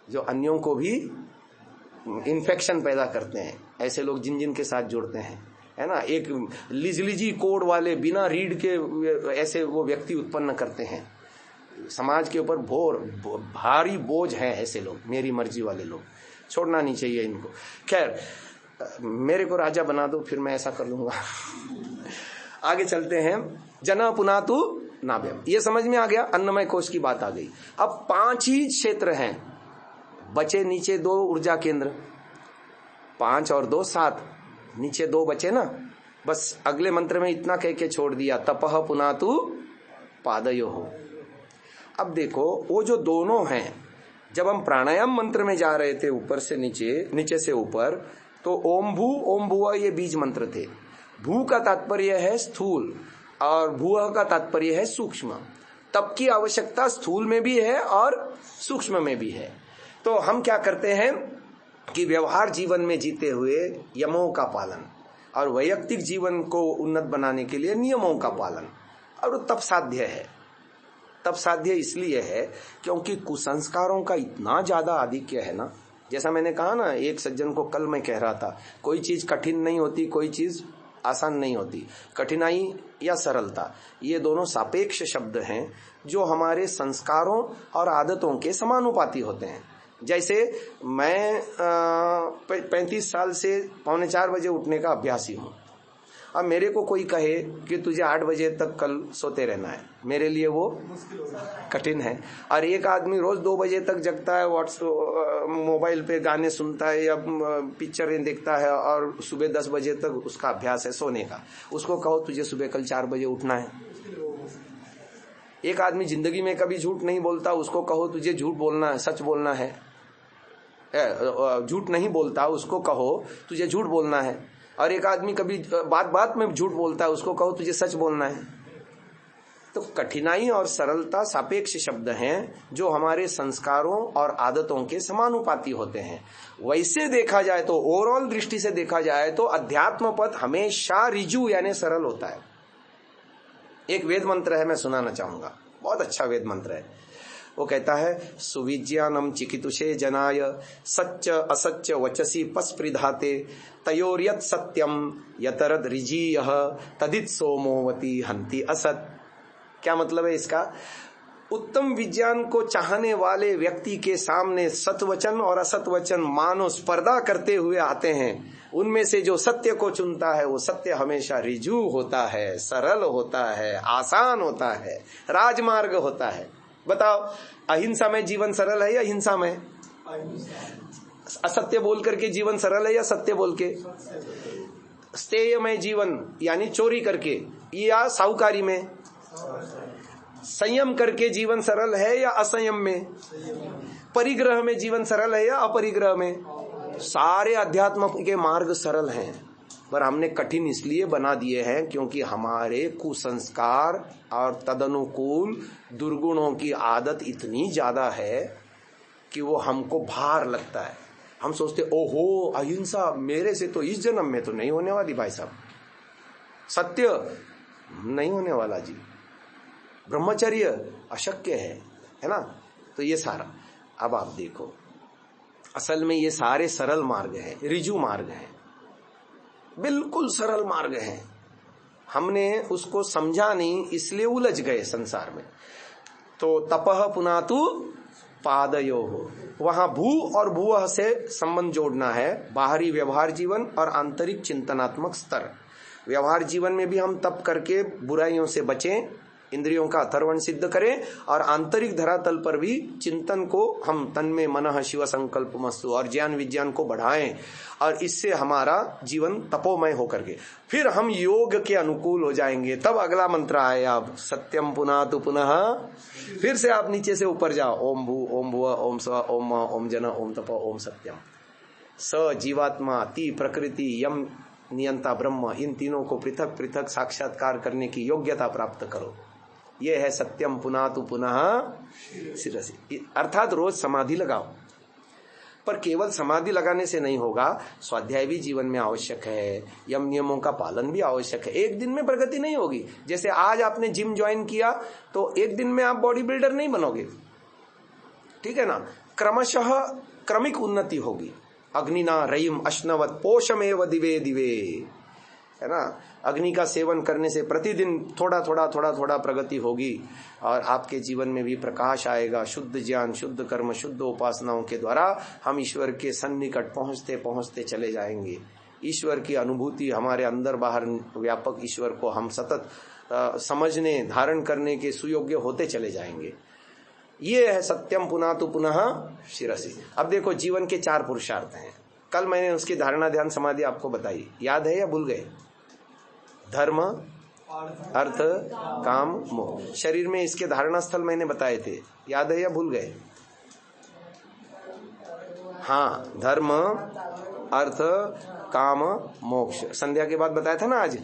जो अन्यों को भी इन्फेक्शन पैदा करते हैं। ऐसे लोग जिन जिन के साथ जुड़ते हैं, है ना, एक लिजलिजी कोड वाले बिना रीड के ऐसे वो व्यक्ति उत्पन्न करते हैं। समाज के ऊपर भारी बोझ है ऐसे लोग, मेरी मर्जी वाले लोग। छोड़ना नहीं चाहिए इनको। खैर, मेरे को राजा बना दो, फिर मैं ऐसा कर लूंगा। आगे चलते हैं। जना पुनातु नाभ्यम, ये समझ में आ गया, अन्नमय कोश की बात आ गई। अब 5 ही क्षेत्र हैं, बचे नीचे 2 ऊर्जा केंद्र, 5 और 2 7, नीचे 2 बचे ना। बस अगले मंत्र में इतना कह के छोड़ दिया, तपह पुनातु पादयोः। अब देखो, वो जो दोनों हैं, जब हम प्राणायाम मंत्र में जा रहे थे ऊपर से नीचे, नीचे से ऊपर, तो ओम भू ओम भुआ ये बीज मंत्र थे। भू का तात्पर्य है स्थूल और भुआ का तात्पर्य है सूक्ष्म। तप की आवश्यकता स्थूल में भी है और सूक्ष्म में भी है। तो हम क्या करते हैं कि व्यवहार जीवन में जीते हुए यमों का पालन और वैयक्तिक जीवन को उन्नत बनाने के लिए नियमों का पालन, और तप साध्य है। तब साध्य इसलिए है क्योंकि कुसंस्कारों का इतना ज्यादा आधिक्य है ना। जैसा मैंने कहा ना, एक सज्जन को कल मैं कह रहा था, कोई चीज कठिन नहीं होती, कोई चीज आसान नहीं होती। कठिनाई या सरलता, ये दोनों सापेक्ष शब्द हैं जो हमारे संस्कारों और आदतों के समानुपाती होते हैं। जैसे मैं 35 साल से 3:45 बजे उठने का अभ्यासी हूँ। अब मेरे को कोई कहे कि तुझे 8 बजे तक कल सोते रहना है, मेरे लिए वो कठिन है। और एक आदमी रोज 2 बजे तक जगता है, मोबाइल पे गाने सुनता है या पिक्चरें देखता है, और सुबह 10 बजे तक उसका अभ्यास है सोने का। उसको कहो तुझे सुबह कल 4 बजे उठना है। एक आदमी जिंदगी में कभी झूठ नहीं बोलता, उसको कहो तुझे झूठ बोलना है, सच बोलना है। झूठ नहीं बोलता, उसको कहो तुझे झूठ बोलना है। और एक आदमी कभी बात बात में झूठ बोलता है, उसको कहो तुझे सच बोलना है। तो कठिनाई और सरलता सापेक्ष शब्द हैं जो हमारे संस्कारों और आदतों के समानुपाती होते हैं। वैसे देखा जाए तो, ओवरऑल दृष्टि से देखा जाए तो अध्यात्म पथ हमेशा रिजु यानी सरल होता है। एक वेद मंत्र है, मैं सुनाना चाहूंगा, बहुत अच्छा वेद मंत्र है। वो कहता है, सुविज्ञानम चिकितुषे जनाय सच्च असच्च वचसी पस्पृधाते तयोर्यत सत्यम यतरद ऋजीयः तदित सोमोवती हंति असत। क्या मतलब है इसका? उत्तम विज्ञान को चाहने वाले व्यक्ति के सामने सतवचन और असतवचन मानो स्पर्धा करते हुए आते हैं। उनमें से जो सत्य को चुनता है वो सत्य हमेशा ऋजु होता है, सरल होता है, आसान होता है, राजमार्ग होता है। बताओ, अहिंसा में जीवन सरल है या हिंसा में? असत्य बोल करके जीवन सरल है या सत्य बोल के? स्तेय में जीवन यानी चोरी करके या साहूकारी में? संयम करके जीवन सरल है या असंयम में? परिग्रह में जीवन सरल है या अपरिग्रह में? सारे अध्यात्म के मार्ग सरल हैं, पर हमने कठिन इसलिए बना दिए हैं क्योंकि हमारे कुसंस्कार और तदनुकूल दुर्गुणों की आदत इतनी ज्यादा है कि वो हमको भार लगता है। हम सोचते ओहो अहिंसा मेरे से तो इस जन्म में तो नहीं होने वाली भाई साहब, सत्य नहीं होने वाला जी, ब्रह्मचर्य अशक्य है ना। तो ये सारा, अब आप देखो, असल में ये सारे सरल मार्ग हैं, ऋजु मार्ग हैं, बिल्कुल सरल मार्ग हैं। हमने उसको समझा नहीं, इसलिए उलझ गए संसार में। तो तपह पुनातु पादयोः, वहां भू और भुवः से संबंध जोड़ना है। बाहरी व्यवहार जीवन और आंतरिक चिंतनात्मक स्तर। व्यवहार जीवन में भी हम तप करके बुराइयों से बचें, इंद्रियों का अथर्वण सिद्ध करें, और आंतरिक धरातल पर भी चिंतन को हम तन्मे मनः शिव संकल्पमस्तु और ज्ञान विज्ञान को बढ़ाएं, और इससे हमारा जीवन तपोमय होकर के फिर हम योग के अनुकूल हो जाएंगे। तब अगला मंत्र आया, अब सत्यम पुनातु पुनः। फिर से आप नीचे से ऊपर जाओ, ओम भू ओम भुव ओम स्व ओम म ओम जन ओम तप ओम सत्यम। स जीवात्मा, ति प्रकृति, यम नियंता ब्रह्म, इन तीनों को पृथक पृथक साक्षात्कार करने की योग्यता प्राप्त करो। ये है सत्यम पुनातु पुनः शिरसि। अर्थात रोज समाधि लगाओ, पर केवल समाधि लगाने से नहीं होगा, स्वाध्याय भी जीवन में आवश्यक है, यम नियमों का पालन भी आवश्यक है। एक दिन में प्रगति नहीं होगी। जैसे आज आपने जिम ज्वाइन किया तो एक दिन में आप बॉडी बिल्डर नहीं बनोगे, ठीक है ना। क्रमशः क्रमिक उन्नति होगी। अग्निना रयिम अश्नवत पोषमेव दिवे दिवे, है ना। अग्नि का सेवन करने से प्रतिदिन थोड़ा थोड़ा थोड़ा थोड़ा प्रगति होगी और आपके जीवन में भी प्रकाश आएगा। शुद्ध ज्ञान, शुद्ध कर्म, शुद्ध उपासनाओं के द्वारा हम ईश्वर के सन्निकट पहुंचते पहुंचते चले जाएंगे। ईश्वर की अनुभूति हमारे अंदर बाहर व्यापक ईश्वर को हम सतत समझने, धारण करने के सुयोग्य होते चले जाएंगे। ये है सत्यम पुनातु पुनः शिरसि। अब देखो, जीवन के 4 पुरुषार्थ हैं। कल मैंने उसकी धारणा ध्यान समाधि आपको बताई, याद है या भूल गए? धर्म, अर्थ, काम, मोक्ष। शरीर में इसके धारणा स्थल मैंने बताए थे, याद है या भूल गए? हाँ, धर्म, अर्थ, काम, मोक्ष। संध्या के बाद बताया था ना आज।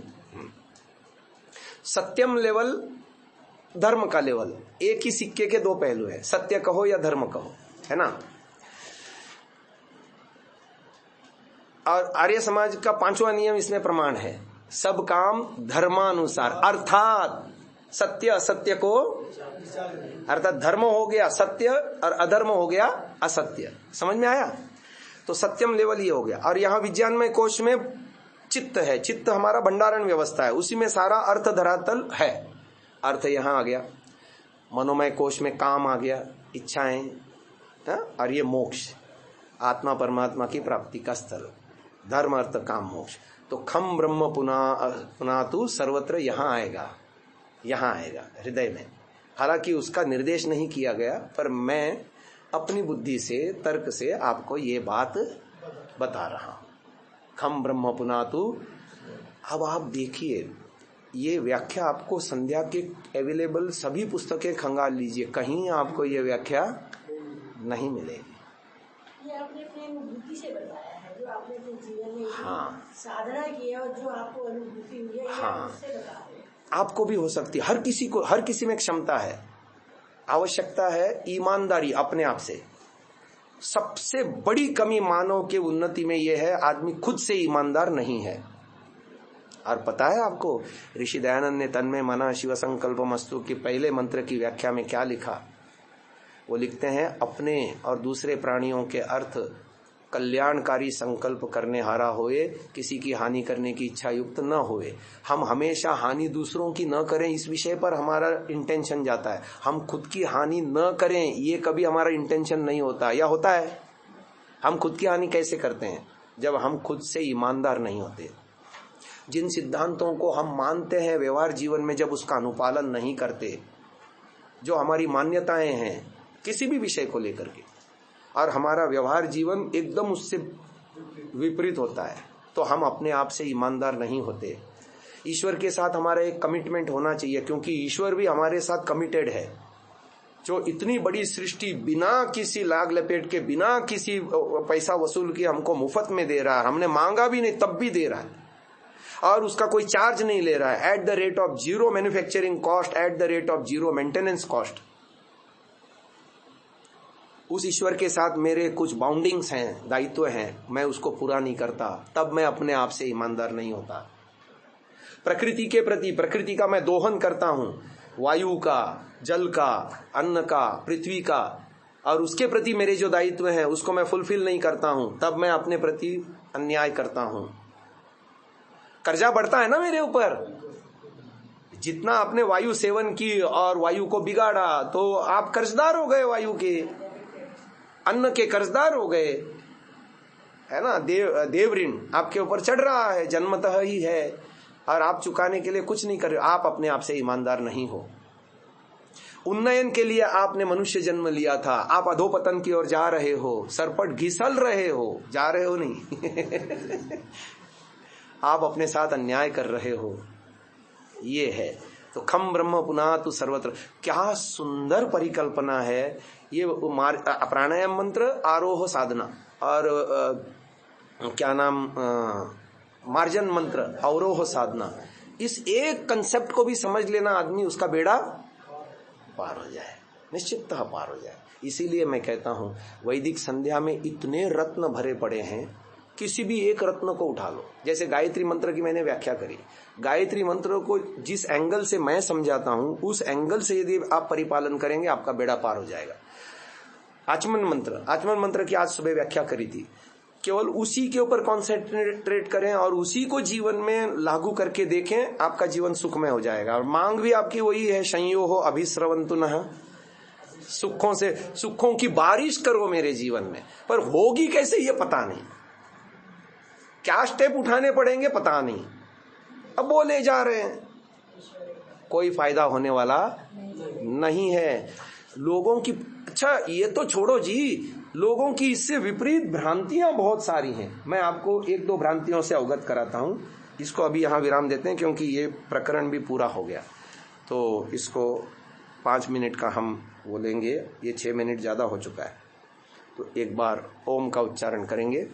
सत्यम लेवल, धर्म का लेवल, एक ही सिक्के के 2 पहलू है। सत्य कहो या धर्म कहो, है ना। और आर्य समाज का 5वां नियम इसमें प्रमाण है, सब काम धर्मानुसार। अर्थात सत्य असत्य को, अर्थात धर्म हो गया सत्य और अधर्म हो गया असत्य। समझ में आया? तो सत्यम लेवल ये हो गया। और यहाँ विज्ञान में कोश में चित्त है। चित्त हमारा भंडारण व्यवस्था है, उसी में सारा अर्थ धरातल है। अर्थ यहाँ आ गया, मनोमय कोश में काम आ गया, इच्छाएं, और ये मोक्ष, आत्मा परमात्मा की प्राप्ति का स्थल। धर्म, अर्थ, काम, मोक्ष। तो खम ब्रह्म पुनातु सर्वत्र यहाँ आएगा, यहाँ आएगा हृदय में। हालांकि उसका निर्देश नहीं किया गया, पर मैं अपनी बुद्धि से, तर्क से आपको ये बात बता रहा हूं। खम ब्रह्म पुनातु। अब आप देखिए, ये व्याख्या आपको संध्या के अवेलेबल सभी पुस्तकें खंगाल लीजिए, कहीं आपको ये व्याख्या नहीं मिलेगी। ये आपने अपनी अनुभूति से बताया है, जो आपने अपने जीवन में साधना की है और जो आपको अनुभूति हुई है, हाँ, उससे बता रहे हैं। आपको भी हो सकती है। हर किसी को, हर किसी में क्षमता है। आवश्यकता है ईमानदारी अपने आप से। सबसे बड़ी कमी मानव के उन्नति में यह है, आदमी खुद से ईमानदार नहीं है। और पता है आपको, ऋषि दयानंद ने तन्मे मना शिव संकल्पमस्तु के पहले मंत्र की व्याख्या में क्या लिखा? वो लिखते हैं, अपने और दूसरे प्राणियों के अर्थ कल्याणकारी संकल्प करने हारा होए, किसी की हानि करने की इच्छा युक्त न होए। हम हमेशा हानि दूसरों की न करें, इस विषय पर हमारा इंटेंशन जाता है। हम खुद की हानि न करें, ये कभी हमारा इंटेंशन नहीं होता, या होता है? हम खुद की हानि कैसे करते हैं? जब हम खुद से ईमानदार नहीं होते। जिन सिद्धांतों को हम मानते हैं व्यवहार जीवन में, जब उसका अनुपालन नहीं करते, जो हमारी मान्यताएं हैं किसी भी विषय को लेकर के, और हमारा व्यवहार जीवन एकदम उससे विपरीत होता है, तो हम अपने आप से ईमानदार नहीं होते। ईश्वर के साथ हमारा एक कमिटमेंट होना चाहिए, क्योंकि ईश्वर भी हमारे साथ कमिटेड है। जो इतनी बड़ी सृष्टि बिना किसी लाग लपेट के, बिना किसी पैसा वसूल किए हमको मुफ्त में दे रहा है, हमने मांगा भी नहीं तब भी दे रहा है, और उसका कोई चार्ज नहीं ले रहा है, at the rate of 0 manufacturing cost, at the rate of 0 maintenance cost. उस ईश्वर के साथ मेरे कुछ बाउंडिंग्स हैं, दायित्व हैं, मैं उसको पूरा नहीं करता, तब मैं अपने आप से ईमानदार नहीं होता। प्रकृति के प्रति, प्रकृति का मैं दोहन करता हूं, वायु का, जल का, अन्न का, पृथ्वी का, और उसके प्रति मेरे जो दायित्व हैं उसको मैं फुलफिल नहीं करता हूं, तब मैं अपने प्रति अन्याय करता हूं। कर्जा बढ़ता है ना मेरे ऊपर। जितना आपने वायु सेवन की और वायु को बिगाड़ा, तो आप कर्जदार हो गए वायु के। अन्न के कर्जदार हो गए, है ना। देव ऋण आपके ऊपर चढ़ रहा है, जन्मतः ही है, और आप चुकाने के लिए कुछ नहीं कर रहे। आप अपने आप से ईमानदार नहीं हो। उन्नयन के लिए आपने मनुष्य जन्म लिया था, आप अधोपतन की ओर जा रहे हो, सरपट घिसल रहे हो, जा रहे हो नहीं आप अपने साथ अन्याय कर रहे हो। ये है तो खम ब्रह्म पुनः तु सर्वत्र। क्या सुंदर परिकल्पना है ये। प्राणायाम मंत्र, आरोह साधना, और क्या नाम, मार्जन मंत्र, अवरोह साधना। इस एक कंसेप्ट को भी समझ लेना आदमी, उसका बेड़ा पार हो जाए, निश्चिततः पार हो जाए। इसीलिए मैं कहता हूं वैदिक संध्या में इतने रत्न भरे पड़े हैं, किसी भी एक रत्न को उठा लो। जैसे गायत्री मंत्र की मैंने व्याख्या करी, गायत्री मंत्र को जिस एंगल से मैं समझाता हूं उस एंगल से यदि आप परिपालन करेंगे आपका बेड़ा पार हो जाएगा। आचमन मंत्र की आज सुबह व्याख्या करी थी। केवल उसी के ऊपर कॉन्सेंट्रेट करें और उसी को जीवन में लागू करके देखें, आपका जीवन सुखमय हो जाएगा। और मांग भी आपकी वही है, संयो हो अभिस्रवंतु नः, सुखों की बारिश करो मेरे जीवन में। पर होगी कैसे ये पता नहीं, क्या स्टेप उठाने पड़ेंगे पता नहीं। अब बोले जा रहे हैं, कोई फायदा होने वाला नहीं है। लोगों की, अच्छा ये तो छोड़ो जी, लोगों की इससे विपरीत भ्रांतियां बहुत सारी हैं। मैं आपको एक दो भ्रांतियों से अवगत कराता हूं। इसको अभी यहां विराम देते हैं क्योंकि ये प्रकरण भी पूरा हो गया, तो इसको 5 मिनट का हम बोलेंगे। ये 6 मिनट ज्यादा हो चुका है, तो एक बार ओम का उच्चारण करेंगे।